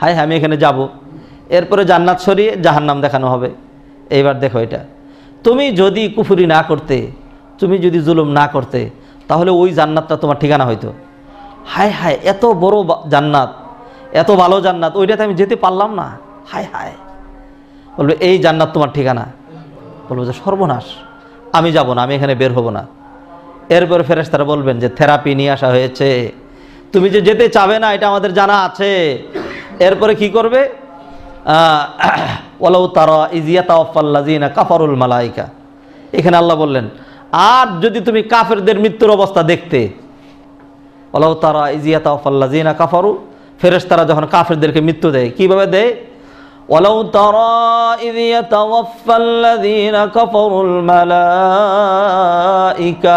হায় আমি এখানে যাব। এরপরে জান্নাত সরিয়ে জাহান্নাম দেখানো হবে। এইবার দেখো, এটা তুমি যদি কুফরি না করতে, তুমি যদি জুলুম না করতে, তাহলে ওই জান্নাতটা তোমার ঠিকানা হইতো। হায় হায়, এত বড় জান্নাত, এত ভালো জান্নাত, ওইটাতে আমি যেতে পারলাম না, হায় হায়। বলবে এই জান্নাত তোমার ঠিকানা। বলবো যে সর্বনাশ, আমি যাব না, আমি এখানে বের হব না। এরপরে ফেরেশতারা বলবেন যে থেরাপি নিয়ে আসা হয়েছে, তুমি যে যেতে চাবে না এটা আমাদের জানা আছে। এরপরে কি করবে? ওয়ালাউ তারা ইয ইয়াতাওয়াফাল্লাযিনা কাফারুল মালায়েকা। এখানে আল্লাহ বললেন, আর যদি তুমি কাফেরদের মৃত্যুর অবস্থা দেখতে, ওয়ালাউ তারা ইয ইয়াতাওয়াফাল্লাযিনা কাফারু, ফেরেশতারা যখন কাফেরদেরকে মৃত্যু দেয়, কিভাবে দেয়? ওয়ালাউ তারা ইয ইয়াতাওয়াফাল্লাযিনা কাফারুল মালায়েকা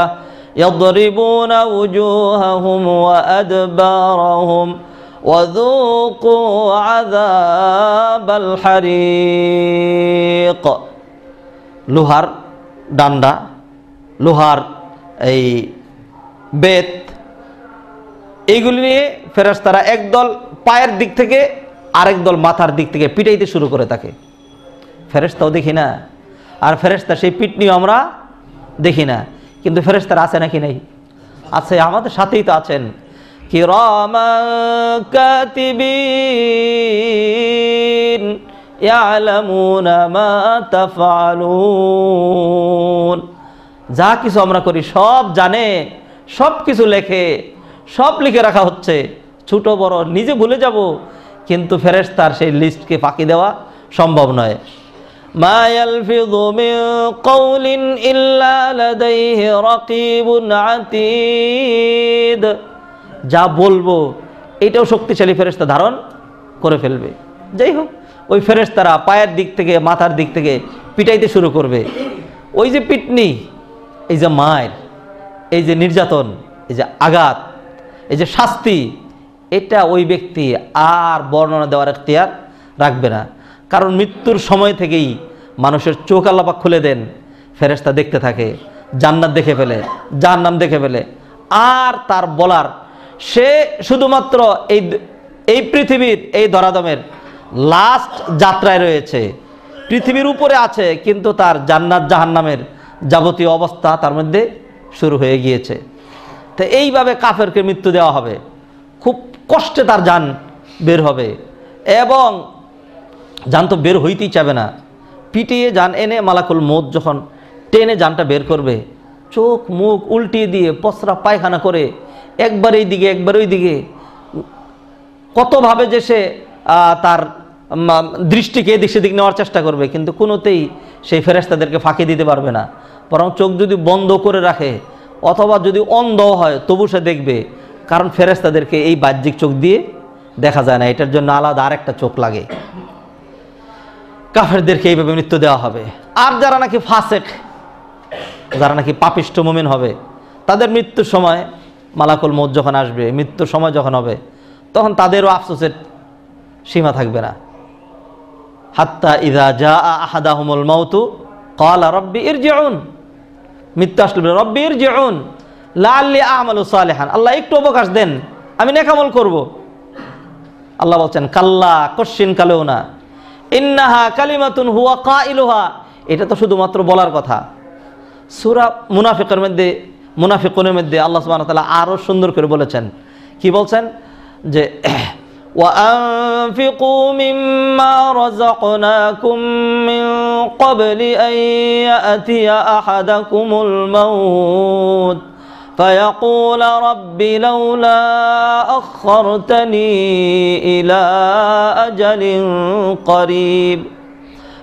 ইয়াদরিবুনা উজুহাহুম ওয়া আদবারহুম وذوقوا عذاب الحريق। লোহার ডান্ডা, লোহার এই বেত, এইগুলি নিয়ে ফেরেশতারা একদল পায়ের দিক থেকে আরেক দল মাথার দিক থেকে পিটাইতে শুরু করে থাকে। ফেরেশতাও দেখি না, আর ফেরেশতা সেই পিটনিও আমরা দেখি না, কিন্তু ফেরেশতারা আছে নাকি নাই? আছে, আমাদের সাথেই তো আছেন। কিরামান কাতিবিন ইয়ালামুনা মা তাফআলুন। যা কিছু আমরা করি সব জানে, সব কিছু লেখে, সব লিখে রাখা হচ্ছে, ছোট বড় নিজে ভুলে যাব, কিন্তু ফেরেশতার সেই লিস্টকে ফাঁকি দেওয়া সম্ভব নয়। মা ইয়ালফিযু মিন কাওলিন ইল্লা লাদাইহি রাকীবুন আতীদ। যা বলবো এটাও শক্তিশালী ফেরেশতা ধারণ করে ফেলবে। যাই হোক, ওই ফেরেশতারা পায়ের দিক থেকে মাথার দিক থেকে পিটাইতে শুরু করবে। ওই যে পিটনি, এই যে মায়ের, এই যে নির্যাতন, এই যে আঘাত, এই যে শাস্তি, এটা ওই ব্যক্তি আর বর্ণনা দেওয়ার এখতিয়ার রাখবে না। কারণ মৃত্যুর সময় থেকেই মানুষের চোখ আল্লাহ পাক খুলে দেন, ফেরেশতা দেখতে থাকে, জান্নাত দেখে ফেলে, জাহান্নাম দেখে ফেলে। আর তার বলার, সে শুধুমাত্র এই পৃথিবীর এই ধরাধামের লাস্ট যাত্রায় রয়েছে, পৃথিবীর উপরে আছে, কিন্তু তার জান্নাত জাহান্নামের যাবতীয় অবস্থা তার মধ্যে শুরু হয়ে গিয়েছে। তো এইভাবে কাফেরকে মৃত্যু দেওয়া হবে, খুব কষ্টে তার জান বের হবে, এবং জান তো বের হইতেই চাবে না। পিটিয়ে জান এনে মালাকুল মউত যখন টেনে জানটা বের করবে, চোখ মুখ উল্টিয়ে দিয়ে পসরা পায়খানা করে একবার এই দিকে একবার ওই দিকে, কতভাবে যে সে তার দৃষ্টিকে এদিক সেদিক নেওয়ার চেষ্টা করবে, কিন্তু কোনোতেই সেই ফেরেশতাদেরকে ফাঁকি দিতে পারবে না। বরং চোখ যদি বন্ধ করে রাখে অথবা যদি অন্ধ হয় তবু সে দেখবে, কারণ ফেরেশতাদেরকে এই বাহ্যিক চোখ দিয়ে দেখা যায় না, এটার জন্য আলাদা আরেকটা চোখ লাগে। কাফেরদেরকে এইভাবে মৃত্যু দেওয়া হবে। আর যারা নাকি ফাসেক, যারা নাকি পাপিষ্ঠ মুমিন হবে, তাদের মৃত্যুর সময় মালাকুল মউত যখন আসবে, মৃত্যুর সময় যখন হবে, তখন তাদেরও আফসোসের সীমা থাকবে না। হাত্তা ইযা জাআ আহাদাহুমুল মাউতু ক্বালা রাব্বি ইরজিউন। মৃত্যু আসলে রব্বি ইরজিউন লাআল্লি আ'মালু সালিহান, আল্লাহ একটু অবকাশ দেন, আমি নেক আমল করব। আল্লাহ বলছেন কাল্লা, কশ্চিন কালেও না, ইন্নাহা কালিমাতুন হুয়া কাইলুহা, এটা তো শুধুমাত্র বলার কথা। সূরা মুনাফিকের মধ্যে, মুনাফিকুনের মধ্যে আল্লাহ সুবহানাহু ওয়া তাআলা আরো সুন্দর করে বলেছেন। কি বলছেন? যে وأنفقوا مما رزقناكم من قبل أن يأتي أحدكم الموت فيقول رب لولا أخرتني إلى أجل قريب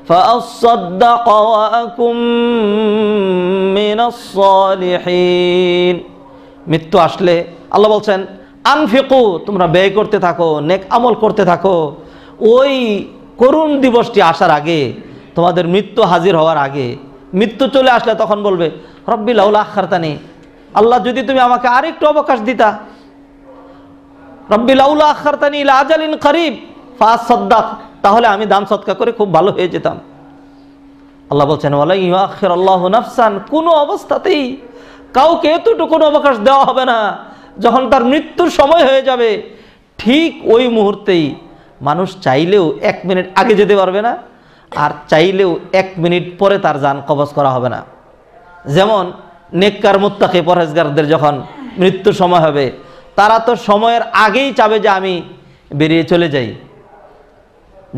فأصدق وأكن من الصالحين। মৃত্যু আসলে আল্লাহ বলছেন আনফিকু, তোমরা ব্যয় করতে থাকো, নেক আমল করতে থাকো। ওই করুণ দিবসটি আসার আগে, তোমাদের মৃত্যু হাজির হওয়ার আগে, মৃত্যু চলে আসলে তখন বলবে রব্বি লাউলা আখারতানি, আল্লাহ যদি তুমি আমাকে আরেকটু অবকাশ দিতা, রব্বি লাউলা আখারতানি ইলা আজালিন করিব ফাসাদ্দাক, তাহলে আমি দান সদকা করে খুব ভালো হয়ে যেতাম। আল্লাহ বলছেন ওয়ালা ইউআখিরুল্লাহু নাফসান, কোনো অবস্থাতেই কাউকে এতটুকু অবকাশ দেওয়া হবে না, যখন তার মৃত্যুর সময় হয়ে যাবে ঠিক ওই মুহূর্তেই মানুষ চাইলেও 1 মিনিট আগে যেতে পারবে না, আর চাইলেও 1 মিনিট পরে তার জান কবজ করা হবে না। যেমন নেককার মুত্তাকি পরহেজগারদের যখন মৃত্যুর সময় হবে, তারা তো সময়ের আগেই চাবে যে আমি বেরিয়ে চলে যাই।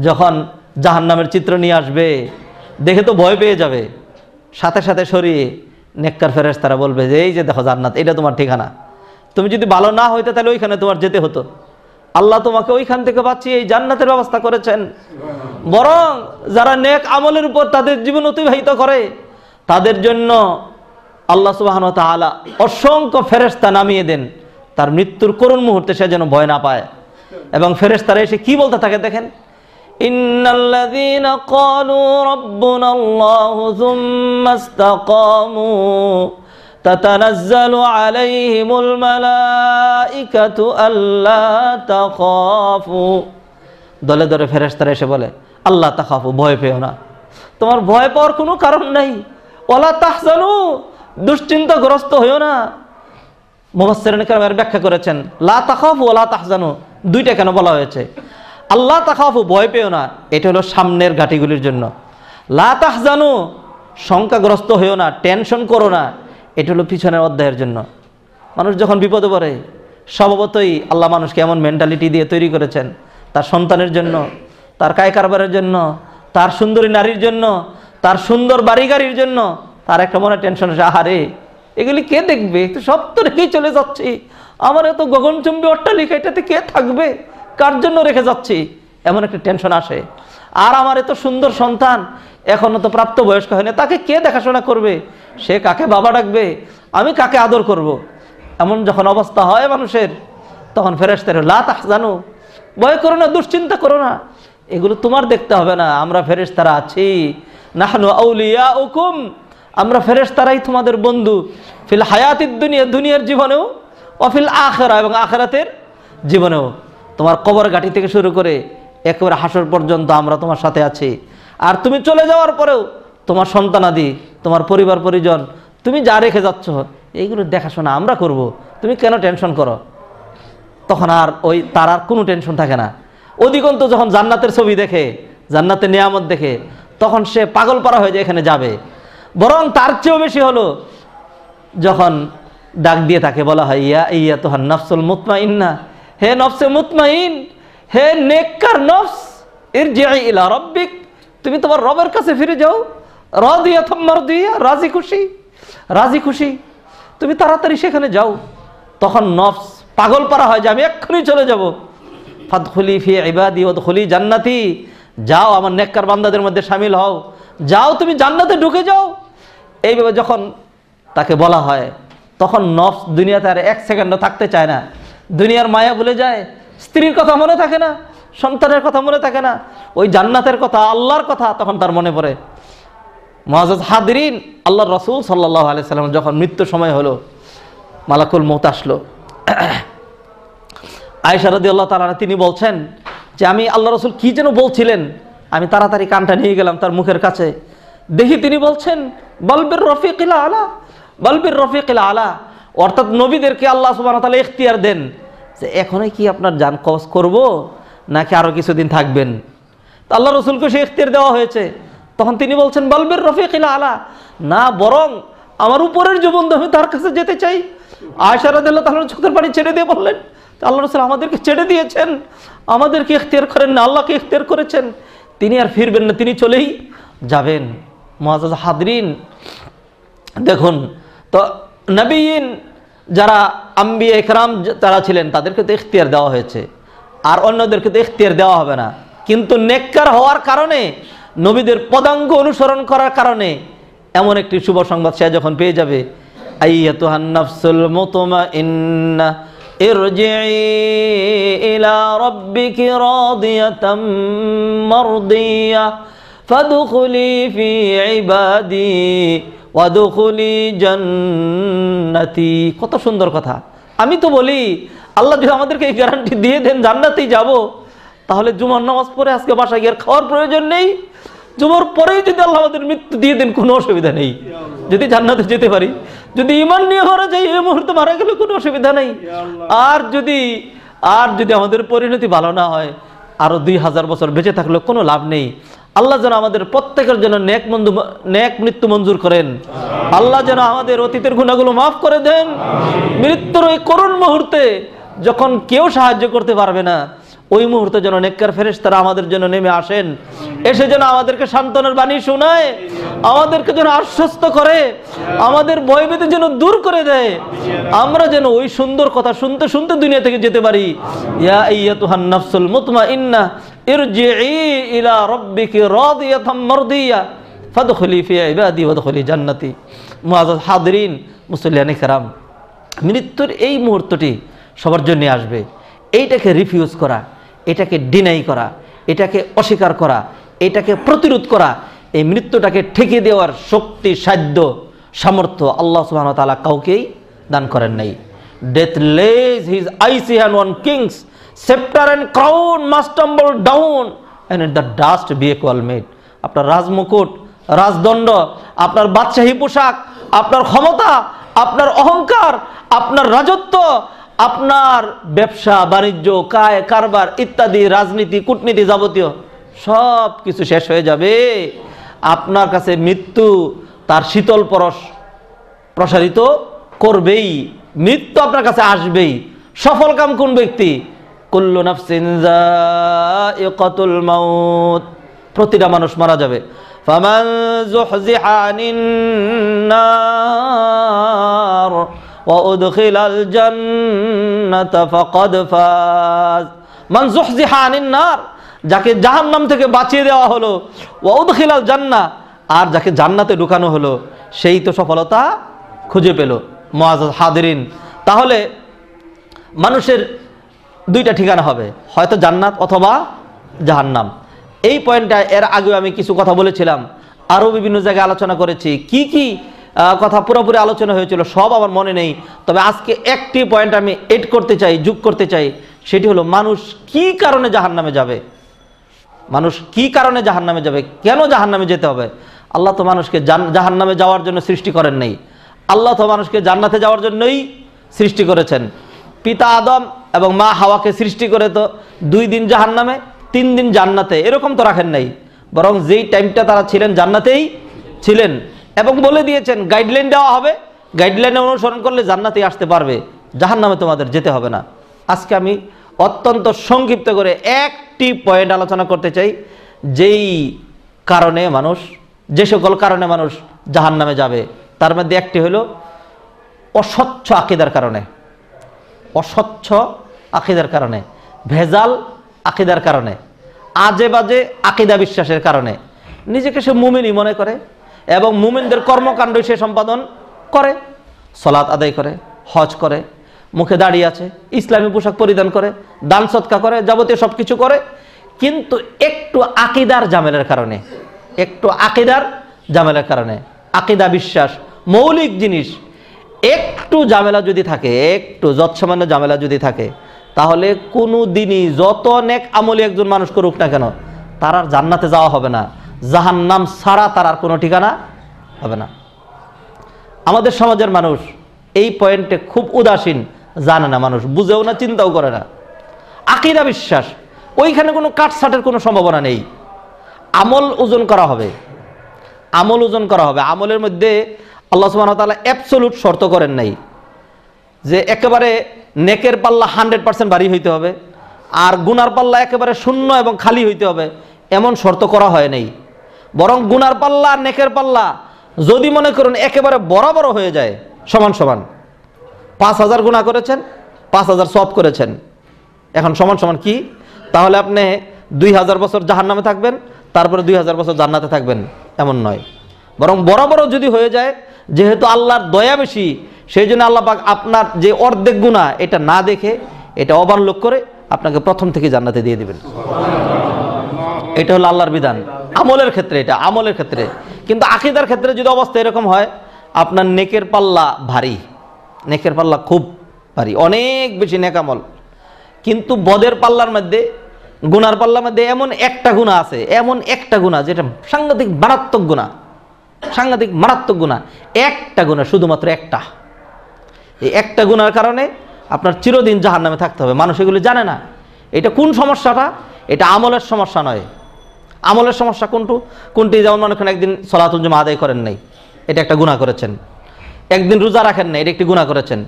যখন জাহান্নামের চিত্র নিয়ে আসবে দেখে তো ভয় পেয়ে যাবে, সাথে সাথে সরিয়ে নেককার ফেরেশতারা বলবে যে এই যে দেখো জান্নাত, এটা তোমার ঠিকানা, তুমি যদি ভালো না হইতে তাহলে ওইখানে তোমার যেতে হতো, আল্লাহ তোমাকে ওইখান থেকে বাঁচিয়ে এই জান্নাতের ব্যবস্থা করেছেন। বরং যারা নেক আমলের উপর তাদের জীবন অতিবাহিত করে তাদের জন্য আল্লাহ সুবহানাহু ওয়া তাআলা অসংখ্য ফেরেশতা নামিয়ে দেন, তার মৃত্যুর করুণ মুহূর্তে সে যেন ভয় না পায়। এবং ফেরেশতারা এসে কি বলতে থাকে দেখেন, ইন্নাল্লাযীনা ক্বালু রাব্বুনাল্লাহু যুম্মা ইসতাকামু তাতানাজ্জালু আলাইহিমুল মালাইকাতু আল্লা তাখাফু, দলে দলে ফেরেশতারা এসে বলে আল্লাহ তাখাফু, ভয় পেও না, তোমার ভয় পাওয়ার কোনো কারণ নাই, ওয়ালা তাহজানু, দুশ্চিন্তাগ্রস্ত হইও না। মুফাসসিরিন কেরামের ব্যাখ্যা করেছেন লা তাখাফু ওয়ালা তাহজানু, দুইটা কেন বলা হয়েছে। আল্লাহ তাখাফু, ভয় পেও না, এটা হলো সামনের ঘাটিগুলির জন্য। লা তাহজানু, শঙ্কাগ্রস্ত হইও না, টেনশন করো না, এটা হলো পিছনের অধ্যায়ের জন্য। মানুষ যখন বিপদে পড়ে স্বভাবতই আল্লাহ মানুষকে এমন মেন্টালিটি দিয়ে তৈরি করেছেন, তার সন্তানের জন্য, তার কায় কারবারের জন্য, তার সুন্দরী নারীর জন্য, তার সুন্দর বাড়ি গাড়ির জন্য তার একটা মনে টেনশন আসে, আহারে এগুলি কে দেখবে, তো সব তো রেখেই চলে যাচ্ছি, আমার এত গগনচুম্বী অট্টালিকা, এটাতে কে থাকবে, কার জন্য রেখে যাচ্ছি, এমন একটা টেনশন আসে। আর আমার এত সুন্দর সন্তান এখনো তো প্রাপ্তবয়স্ক হয় না, তাকে কে দেখাশোনা করবে, সে কাকে বাবা ডাকবে, আমি কাকে আদর করব, এমন যখন অবস্থা হয় মানুষের, তখন ফেরেশতারা লা তাহজানু, ভয় করো না, দুশ্চিন্তা করো না, এগুলো তোমার দেখতে হবে না, আমরা ফেরেশতারা আছি, নাহনু আউলিয়াউকুম, আমরা ফেরেশতারাই তোমাদের বন্ধু, ফিল হায়াতিদ দুনিয়া, দুনিয়ার জীবনেও, অফিল আখিরা, এবং আখিরাতের জীবনেও, তোমার কবর ঘাটি থেকে শুরু করে একেবারে হাসর পর্যন্ত আমরা তোমার সাথে আছি। আর তুমি চলে যাওয়ার পরেও তোমার সন্তানাদি, তোমার পরিবার পরিজন, তুমি যা রেখে যাচ্ছ এইগুলো দেখাশোনা আমরা করব, তুমি কেন টেনশন করো। তখন আর ওই তার আর কোনো টেনশন থাকে না। অধিকন্ত যখন জান্নাতের ছবি দেখে, জান্নাতের নিয়ামত দেখে, তখন সে পাগল পারা হয়ে যায় এখানে যাবে। বরং তার চেয়েও বেশি হলো যখন ডাক দিয়ে তাকে বলা হয় ইয়া আইয়াতুহান নাফসুল মুতমাইন্না, হে নফসে মুতমাইন, হে নেককার নফস, ইরজিই ইলা রাব্বিক, তুমি তোমার রবের কাছে ফিরে যাও, রাদিয়াতুম মারদিয়া, রাজি খুশি, রাজি খুশি, তুমি তাড়াতাড়ি সেখানে যাও। তখন নফস পাগল পারা হয় যে আমি এক্ষুনি চলে যাব, ফাদখুলি ফি ইবাদি ওয়াদখুলি জান্নাতি, যাও আমার নেককার বান্দাদের মধ্যে শামিল হও, যাও তুমি জান্নাতে ঢুকে যাও। এইভাবে যখন তাকে বলা হয় তখন নফস দুনিয়াতে আর 1 সেকেন্ডও থাকতে চায় না, দুনিয়ার মায়া ভুলে যায়, স্ত্রীর কথা মনে থাকে না, সন্তানের কথা মনে থাকে না, ওই জান্নাতের কথা, আল্লাহর কথা তখন তার মনে পড়ে। মুআজ্জাজ হাদিরিন, আল্লাহর রাসূল সাল্লাল্লাহু আলাইহি সাল্লাম যখন মৃত্যুর সময় হলো, মালাকুল মউত আসলো, আয়েশা রাদিয়াল্লাহু তাআলা তিনি বলছেন যে আমি আল্লাহ রাসূল কি যেন বলছিলেন, আমি তাড়াতাড়ি কানটা নিয়ে গেলাম তার মুখের কাছে, দেখি তিনি বলছেন বালবির রফিকিল আলা, বালবির রফিকিল আলা, অর্থাৎ নবীদেরকে আল্লাহ সুবহানাহু ওয়া তাআলা ইখতিয়ার দেন যে এখনই কি আপনার জান কবজ করব নাকি আরো কিছুদিন থাকবেন। তো আল্লাহ রাসূলকে সে ইখতিয়ার দেওয়া হয়েছে, তখন তিনি বলছেন বালবির রফিকিল আলা, না বরং আমার উপরের যে বন্ধু আমি তার কাছে যেতে চাই। আয়েশা রাদিয়াল্লাহু তাআলা চোখের পানি ছেড়ে দিয়ে বললেন আল্লাহ রাসূল আমাদেরকে ছেড়ে দিয়েছেন, আমাদেরকে ইখতিয়ার করেন না, আল্লাহকে ইখতিয়ার করেছেন, তিনি আর ফিরবেন না, তিনি চলেই যাবেন। মুআজ্জাজ হাদিরিন দেখুন, তো নবীন যারা আম্বিয়া ইকরাম যারা ছিলেন তাদেরকে তো ইখতিয়ার দেওয়া হয়েছে, আর অন্যদেরকে তো ইখতিয়ার দেওয়া হবে না, কিন্তু নেককার হওয়ার কারণে, নবীদের পদাঙ্গ অনুসরণ করার কারণে এমন একটি শুভ সংবাদ সে যখন পেয়ে যাবে, আইয়াতুহান নাফসুল মুতমাইন্নাহ ইরজিই ইলা রাব্বিকি রাদিয়াতাম মারদিয়া ফাদখুলি ফি ইবাদি ওয়াদখুলি জান্নাতি। কত সুন্দর কথা। আমি তো বলি আল্লাহ যদি আমাদেরকে এই গ্যারান্টি দিয়ে দেন জান্নাতেই যাব, তাহলে জুমার নামাজ পড়ে আজকে বাসায় গিয়ে খাওয়ার প্রয়োজন নেই। জুমার পরেই যদি আল্লাহ আমাদের মৃত্যু দিয়ে দেন, কোনো অসুবিধা নেই, যদি জান্নাতে যেতে পারি। যদি ঈমান নিয়ে মারা যাই, এই মুহূর্তে মারা গেলে কোনো অসুবিধা নেই। আর যদি আমাদের পরিণতি ভালো না হয়, আরো 2000 বছর বেঁচে থাকলে কোনো লাভ নেই। আল্লাহ যেন আমাদের প্রত্যেকের জন্য নেক মৃত্যু মঞ্জুর করেন। আল্লাহ যেন আমাদের অতীতের গুনাহগুলো মাফ করে দেন। মৃত্যুর ওই করুণ মুহূর্তে যখন কেউ সাহায্য করতে পারবে না, ওই মুহূর্তে যেন নেককার ফেরেশতারা আমাদের জন্য নেমে আসেন, এসে যেন আমাদেরকে সান্ত্বনার বাণী শোনায়, আমাদেরকে যেন আশ্বস্ত করে, আমাদের ভয়ভীতি যেন দূর করে দেয়। আমরা যেন ওই সুন্দর কথা শুনতে শুনতে দুনিয়া থেকে যেতে পারি। ইয়া আইয়াতুহান নাফসুল মুতমাইন্নাহ ইরজিই ইলা রাব্বিকি রাদিয়াতাম মারদিয়া ফাদখুলি ফি ইবাদি ওয়াদখুলি জান্নাতি। মুআজ্জাজ হাদিরিন, মুসল্লিয়ানে কেরাম, মৃত্যুর এই মুহূর্তটি সবার জন্য আসবে। এইটাকে রিফিউজ করা, এটাকে ডিনাই করা, এটাকে অস্বীকার করা, এটাকে প্রতিরোধ করা, এই মৃত্যুটাকে ঠেকিয়ে দেওয়ার শক্তি, সাধ্য, সামর্থ্য আল্লাহ সুবহানাহু ওয়া তাআলা কাউকেই দান করেন নাই। Death lays his icy hand on kings, scepter and crown must tumble down and in the dust be equal made. আপনার রাজমুকুট, রাজদণ্ড, আপনার বাদশাহী পোশাক, আপনার ক্ষমতা, আপনার অহংকার, আপনার রাজত্ব, আপনার ব্যবসা বাণিজ্য, কায় কারবার ইত্যাদি, রাজনীতি, কূটনীতি, যাবতীয় সব কিছু শেষ হয়ে যাবে। আপনার কাছে মৃত্যু তার শীতল পরশ প্রসারিত করবেই, মৃত্যু আপনার কাছে আসবেই। সফল কাম কোন ব্যক্তি? কুল্লু নাফসিন যায়িকাতুল মাউত, প্রতিটা মানুষ মারা যাবে। ফামান যুহজিহা আনিন নার ওয়া উদখিলাল জান্নাতা ফাকাদ ফাজ। মান যুহজিহা আনিন নার, যাকে জাহান্নাম থেকে বাঁচিয়ে দেওয়া হলো, ওয়া উদখিলাল জান্নাহ, আর যাকে জান্নাতে ঢুকানো হলো, সেই তো সফলতা খুঁজে পেল। মুআজ্জাজ হাদিরিন, তাহলে মানুষের দুইটা ঠিকানা হবে, হয়তো জান্নাত অথবা জাহান্নাম। এই পয়েন্টটা এর আগেও আমি কিছু কথা বলেছিলাম, আরও বিভিন্ন জায়গায় আলোচনা করেছি। কি কি কথা পুরোপুরি আলোচনা হয়েছিল সব আমার মনে নেই, তবে আজকে একটি পয়েন্ট আমি এড করতে চাই, যোগ করতে চাই। সেটি হলো মানুষ কি কারণে জাহান্নামে যাবে। মানুষ কি কারণে জাহান্নামে যাবে, কেন জাহান্নামে যেতে হবে? আল্লাহ তো মানুষকে জাহান্নামে যাওয়ার জন্য সৃষ্টি করেন নাই, আল্লাহ তো মানুষকে জান্নাতে যাওয়ার জন্যই সৃষ্টি করেছেন। পিতা আদম এবং মা হাওয়াকে সৃষ্টি করে তো 2 দিন জাহান্নামে, 3 দিন জান্নাতে, এরকম তো রাখেন নাই, বরং যেই টাইমটা তারা ছিলেন জান্নাতেই ছিলেন, এবং বলে দিয়েছেন গাইডলাইন দেওয়া হবে, গাইডলাইনে অনুসরণ করলে জান্নাতেই আসতে পারবে, জাহান্নামে তোমাদের যেতে হবে না। আজকে আমি অত্যন্ত সংক্ষিপ্ত করে একটি পয়েন্ট আলোচনা করতে চাই, যেই কারণে মানুষ, যে সকল কারণে মানুষ জাহান্নামে যাবে, তার মধ্যে একটি হলো অস্বচ্ছ আকীদার কারণে। অস্বচ্ছ আকীদার কারণে, ভেজাল আকীদার কারণে, আজে বাজে আকীদা বিশ্বাসের কারণে নিজেকে সে মুমিনই মনে করে এবং মুমিনদের কর্মকাণ্ড সে সম্পাদন করে, সালাত আদায় করে, হজ করে, মুখে দাড়ি আছে, ইসলামী পোশাক পরিধান করে, দান সদকা করে, যাবতীয় সব কিছু করে, কিন্তু একটু আকীদার ঝামেলার কারণে, একটু আকীদার ঝামেলার কারণে, আকীদা বিশ্বাস মৌলিক জিনিস একটু ঝামেলা যদি থাকে, একটু যৎসামান্য ঝামেলা যদি থাকে, তাহলে কোনো দিনই যত নেক আমলি একজন মানুষ করুক না কেন, তার আর জান্নাতে যাওয়া হবে না, জাহান্নাম ছাড়া তার আর কোনো ঠিকানা হবে না। আমাদের সমাজের মানুষ এই পয়েন্টে খুব উদাসীন, জানে না, মানুষ বুঝেও না, চিন্তাও করে না। আকীদা বিশ্বাস, ওইখানে কোনো কাটছাটের কোনো সম্ভাবনা নেই। আমল ওজন করা হবে, আমল ওজন করা হবে। আমলের মধ্যে আল্লাহ সুবহানাহু ওয়া তাআলা অ্যাবসলিউট শর্ত করেন নাই যে একেবারে নেকের পাল্লা 100% ভারী হইতে হবে আর গুনার পাল্লা একেবারে শূন্য এবং খালি হইতে হবে, এমন শর্ত করা হয় নাই। বরং গুনার পাল্লা আর নেকের পাল্লা যদি মনে করুন একেবারে বরাবর হয়ে যায়, সমান সমান, 5000 গুনাহ করেছেন, 5000 সওয়াব করেছেন, এখন সমান সমান কি? তাহলে আপনি 2000 বছর জাহান্নামে থাকবেন, তারপরে 2000 বছর জান্নাতে থাকবেন, এমন নয়। বরং বরাবরও যদি হয়ে যায়, যেহেতু আল্লাহর দয়া বেশি, সেই জন্য আল্লাহ পাক আপনার যে অর্ধেক গুনাহ এটা না দেখে, এটা ওভারলুক করে আপনাকে প্রথম থেকে জান্নাতে দিয়ে দিবেন। এটা হলো আল্লাহর বিধান আমলের ক্ষেত্রে, এটা আমলের ক্ষেত্রে। কিন্তু আকীদার ক্ষেত্রে যদি অবস্থা এরকম হয়, আপনার নেকের পাল্লা ভারী, নেকের পাল্লা খুব পারি, অনেক বেশি নেক আমল। কিন্তু বদের পাল্লার মধ্যে, গুনার পাল্লার মধ্যে এমন একটা গুনাহ আছে, এমন একটা গুনাহ যেটা সাংঘাতিক মারাত্মক গুনাহ, সাংঘাতিক মারাত্মক গুনাহ, একটা গুনাহ, শুধুমাত্র একটা। এই একটা গুনার কারণে আপনার চিরদিন জাহান্নামে থাকতে হবে। মানুষ এগুলো জানে না। এটা কোন সমস্যাটা? এটা আমলের সমস্যা নয়। আমলের সমস্যা কোনটি? যেমন মনে করেন একদিন সলাতুল জুমা আদায় করেন নাই, এটা একটা গুনাহ করেছেন। একদিন রোজা রাখেন নাই, এটা একটি গুনাহ করেছেন।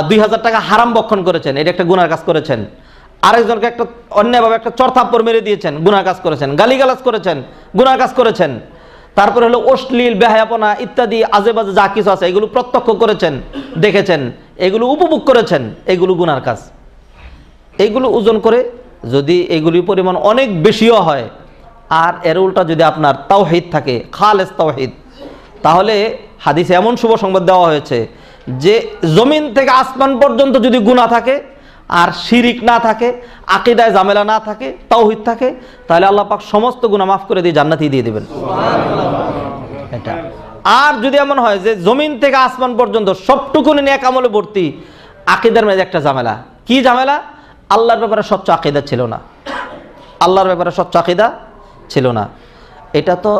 2000 টাকা হারাম বক্ষণ করেছেন, এটা একটা গুনার কাজ করেছেন। আরেকজনকে একটা অন্যায়ভাবে একটা চরথাপ্পড় মেরে দিয়েছেন, গুনার কাজ করেছেন। গালিগালাজ করেছেন, গুনার কাজ করেছেন। তারপরে হলো অশ্লীল, বেহায়াপনা ইত্যাদি আজেবাজে যা কিছু আছে এগুলো প্রত্যক্ষ করেছেন, দেখেছেন, এগুলো উপভোগ করেছেন, এগুলো গুনার কাজ। এইগুলো ওজন করে যদি এগুলির পরিমাণ অনেক বেশিও হয়, আর এর উল্টা যদি আপনার তাওহীদ থাকে, খালেস তাওহীদ, তাহলে হাদিসে এমন শুভ সংবাদ দেওয়া হয়েছে যে জমিন থেকে আসমান পর্যন্ত যদি গুনাহ থাকে আর শিরিক না থাকে, আকীদায় ঝামেলা না থাকে, তাওহীদ থাকে, তাহলে আল্লাহ পাক সমস্ত গুনাহ মাফ করে দিয়ে জান্নাতি দিয়ে দিবেন। এটা। আর যদি এমন হয় যে জমিন থেকে আসমান পর্যন্ত সবটুকুনি নেক আমলে ভর্তি, আকীদার মধ্যে একটা ঝামেলা। কি ঝামেলা? আল্লাহর ব্যাপারে স্বচ্ছ আকীদা ছিল না, আল্লাহর ব্যাপারে স্বচ্ছ আকীদা ছিল না। এটা তো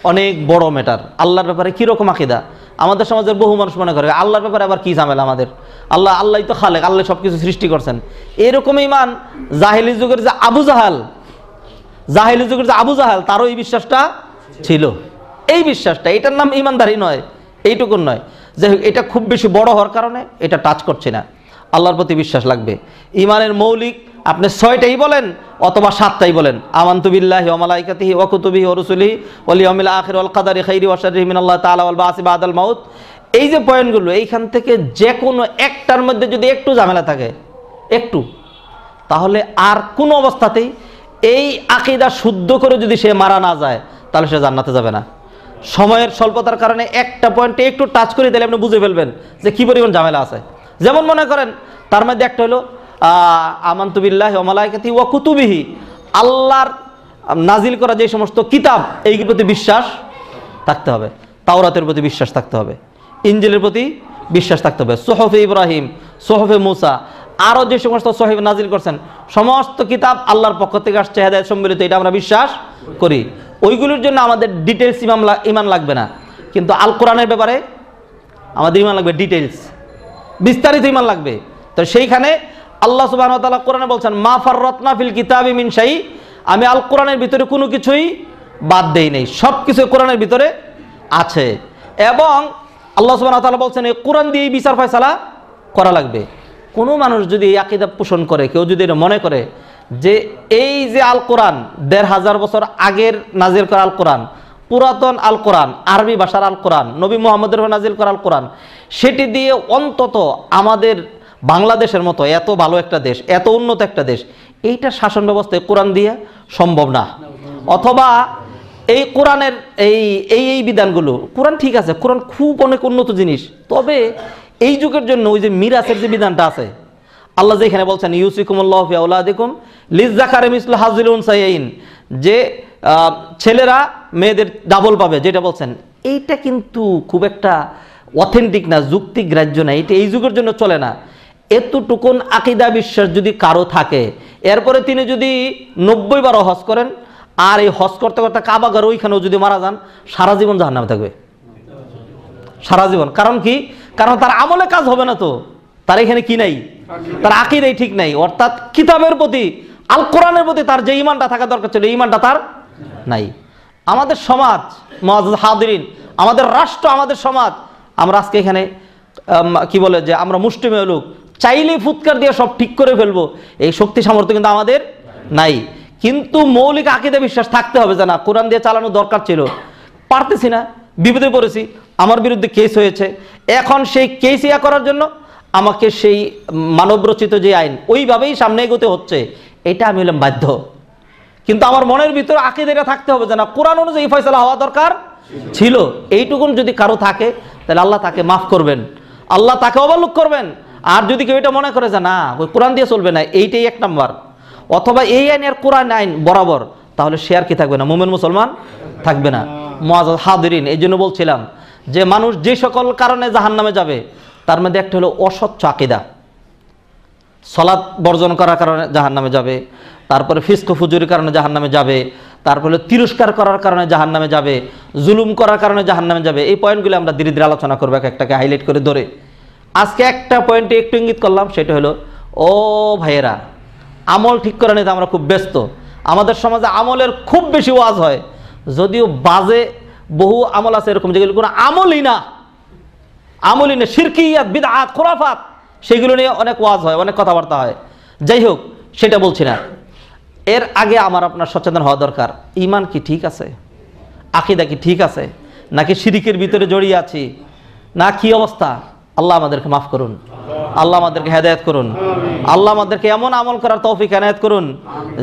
অনেক বড় ম্যাটার। আল্লাহর ব্যাপারে কীরকম আকীদা? আমাদের সমাজের বহু মানুষ মনে করে আল্লাহর ব্যাপারে আবার কি ঝামেলা আমাদের, আল্লাহই তো খালেক, আল্লাহ সব কিছু সৃষ্টি করছেন। এরকম ইমান জাহেলি যুগের যে আবু জাহাল, তারও এই বিশ্বাসটা ছিল। এই বিশ্বাসটা, এটার নাম ইমানদারি নয়, এইটুকুন নয়। যে এটা খুব বেশি বড় হওয়ার কারণে এটা টাচ করছে না। আল্লাহর প্রতি বিশ্বাস লাগবে। ইমানের মৌলিক আপনি 6টাই বলেন অথবা 7টাই বলেন, আমানতু বিল্লাহি ওয়া মালাইকাতিহি ওয়া কুতুবিহি ওয়া রুসুলিহি ওয়াল ইয়াউমিল আখির ওয়াল কাদারি খাইরি ওয়া শাররিহি মিনাল্লাহি তাআলা ওয়াল বাসি বাদাল মাউত, এই যে পয়েন্টগুলো, এইখান থেকে যে কোনো একটার মধ্যে যদি একটু ঝামেলা থাকে, একটু, তাহলে আর কোনো অবস্থাতেই এই আকীদা শুদ্ধ করে যদি সে মারা না যায়, তাহলে সে জান্নাতে যাবে না। সময়ের স্বল্পতার কারণে একটা পয়েন্টে একটু টাচ করে দিলে আপনি বুঝে ফেলবেন যে কী পরিমাণ ঝামেলা আছে। যেমন মনে করেন তার মধ্যে একটা হলো আমানতু বিল্লাহি ওয়া মালাইকাতিহি ওয়া কুতুবিহি, আল্লাহর নাজিল করা যে সমস্ত কিতাব, এইগুলোর প্রতি বিশ্বাস থাকতে হবে। তাওরাতের প্রতি বিশ্বাস থাকতে হবে, ইনজিলের প্রতি বিশ্বাস থাকতে হবে, সুহফে ইব্রাহিম, সুহফে মুসা, আরও যে সমস্ত সহিহ নাজিল করছেন, সমস্ত কিতাব আল্লাহর পক্ষ থেকে আসছে, হেদায়েত সম্মিলিত, এটা আমরা বিশ্বাস করি। ওইগুলোর জন্য আমাদের ডিটেলস ইমান লাগবে না। কিন্তু আল কোরআনের ব্যাপারে আমাদের ইমান লাগবে, ডিটেলস, বিস্তারিত ইমান লাগবে। তো সেইখানে আল্লাহ সুবহানাহু ওয়া তাআলা কোরআনে বলছেন, মা ফাররাতনা ফিল কিতাবি মিন শাই, আমি আল কোরআনের ভিতরে কোনো কিছুই বাদ দেই নাই, সব কিছু কোরআনের ভিতরে আছে। এবং আল্লাহ সুবহানাহু ওয়া তাআলা বলছেন এই কোরআন দিয়েই বিচার ফয়সালা করা লাগবে। কোনো মানুষ যদি এই আকীদা পোষণ করে, কেউ যদি এটা মনে করে যে এই যে আল কোরআন 1500 বছর আগের নাজিল করা আল কোরআন, পুরাতন আল কোরআন, আরবি ভাষার আল কোরআন, নবী মুহাম্মদের নাজিল করা আল কোরআন, সেটি দিয়ে অন্তত আমাদের বাংলাদেশের মতো এত ভালো একটা দেশ, এত উন্নত একটা দেশ, এইটা শাসন ব্যবস্থায় কোরআন দিয়ে সম্ভব না। অথবা এই কোরআনের এই বিধানগুলো, কোরআন ঠিক আছে, কোরআন খুব অনেক উন্নত জিনিস, তবে এই যুগের জন্য ওই যে মিরাসের যে বিধানটা আছে, আল্লাহ যেখানে বলছেন ইউসিকুমুল্লাহু ফি আওলাদিকুম লিযযাকারি মিসলু হাযিল উনসায়াইন, যে ছেলেরা মেয়েদের ডাবল পাবে, যেটা বলছেন, এইটা কিন্তু খুব একটা অথেন্টিক না, যুক্তিগ্রাহ্য না, এটা এই যুগের জন্য চলে না। এতটুকুন আকীদা বিশ্বাস যদি কারো থাকে, এরপরে তিনি যদি 90 বারও হজ করেন, আর এই হজ করতে করতে কাবা ঘর ওইখানেও যদি মারা যান, সারা জীবন জাহান্নামে থাকবে, সারা জীবন। কারণ কি? কারণ তার আমলে কাজ হবে না, তো তার এখানে কি নাই, তার আকীদাই ঠিক নাই। অর্থাৎ কিতাবের প্রতি, আল কোরআনের প্রতি তার যে ঈমানটা থাকা দরকার ছিল, ঈমানটা তার নাই। আমাদের সমাজ, মুআজ্জাজ হাদিরিন, আমাদের রাষ্ট্র, আমাদের সমাজ, আমরা আজকে এখানে কি বলে যে আমরা মুষ্টিমেয় লোক, চাইলেই ফুৎকার দিয়ে সব ঠিক করে ফেলবো, এই শক্তি সামর্থ্য কিন্তু আমাদের নাই। কিন্তু মৌলিক আকীদা বিশ্বাস থাকতে হবে যে না, কোরআন দিয়ে চালানো দরকার ছিল, পারতেছি না, বিপদে পড়েছি, আমার বিরুদ্ধে কেস হয়েছে, এখন সেই কেস ইয়া করার জন্য আমাকে সেই মানবরচিত যে আইন ওইভাবেই সামনে এগোতে হচ্ছে, এটা আমি হলাম বাধ্য। কিন্তু আমার মনের ভিতরে আকীদাটা থাকতে হবে যে না, কোরআন অনুযায়ী ফয়সালা হওয়া দরকার ছিল। এইটুকুন যদি কারো থাকে, তাহলে আল্লাহ তাকে মাফ করবেন, আল্লাহ তাকে অবলোক করবেন। আর যদি কেউ এটা মনে করে যে না, ওই কোরআন দিয়ে চলবে না, এইটাই এক নাম্বার, অথবা এই আইন আর কোরআন আইন বরাবর, তাহলে সে আর কি থাকবে না, মুমিন মুসলমান থাকবে না। মুআজ্জাজ হাদিরিন, এই জন্য বলছিলাম যে মানুষ যে সকল কারণে জাহান্নামে যাবে, তার মধ্যে একটা হলো অস্বচ্ছ আকীদা। সলাৎ বর্জন করার কারণে জাহান্নামে যাবে, তারপরে ফিস্ক ফুজুরির কারণে জাহান্নামে যাবে, তারপরে তিরস্কার করার কারণে জাহান্নামে যাবে, জুলুম করার কারণে জাহান্নামে যাবে। এই পয়েন্টগুলো আমরা ধীরে ধীরে আলোচনা করবো, একটাকে হাইলাইট করে ধরে। আজকে একটা পয়েন্টে একটু ইঙ্গিত করলাম, সেটা হলো ও ভাইয়েরা, আমল ঠিক করে নিতে আমরা খুব ব্যস্ত। আমাদের সমাজে আমলের খুব বেশি ওয়াজ হয়, যদিও বাজে বহু আমল আছে এরকম যেগুলো কোনো আমলই না, শিরকিয়াত, বিদআত, খুরাফাত, সেগুলো নিয়ে অনেক ওয়াজ হয়, অনেক কথাবার্তা হয়। যাই হোক, সেটা বলছি না। এর আগে আমার আপনার সচেতন হওয়া দরকার, ঈমান কি ঠিক আছে, আকীদা কি ঠিক আছে, নাকি শিরকের ভিতরে জড়িয়ে আছি, না কি অবস্থা। আল্লাহ আমাদেরকে মাফ করুন, আল্লাহ আমাদেরকে হেদায়েত করুন, আল্লাহ আমাদেরকে এমন আমল করার তৌফিক এনায়েত করুন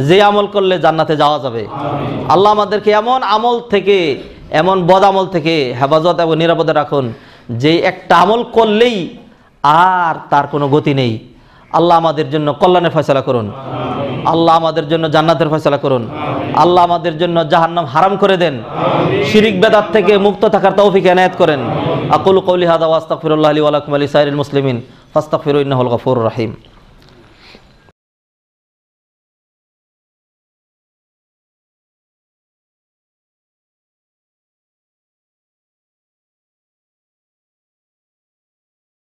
যে আমল করলে জান্নাতে যাওয়া যাবে। আল্লাহ আমাদেরকে এমন আমল থেকে, এমন বদ আমল থেকে হেফাজত এবং নিরাপদে রাখুন যে একটা আমল করলেই আর তার কোনো গতি নেই। আল্লাহ আমাদের জন্য কল্যাণের ফয়সালা করুন, আল্লাহ আমাদের জন্য জান্নাতের ফয়সালা করুন, আল্লাহ আমাদের জন্য জাহান্নাম হারাম করে দেন, শিরিক বেদাত থেকে মুক্ত থাকার তৌফিক এনায়েত করেন। আকুলু কওলি হাযা ওয়া আস্তাগফিরুল্লাহ লি ওয়া লাকুম ওয়া লিসাইরিল মুসলিমিন ফাস্তাগফিরু ইন্নাহুল গফুরুর রহিম।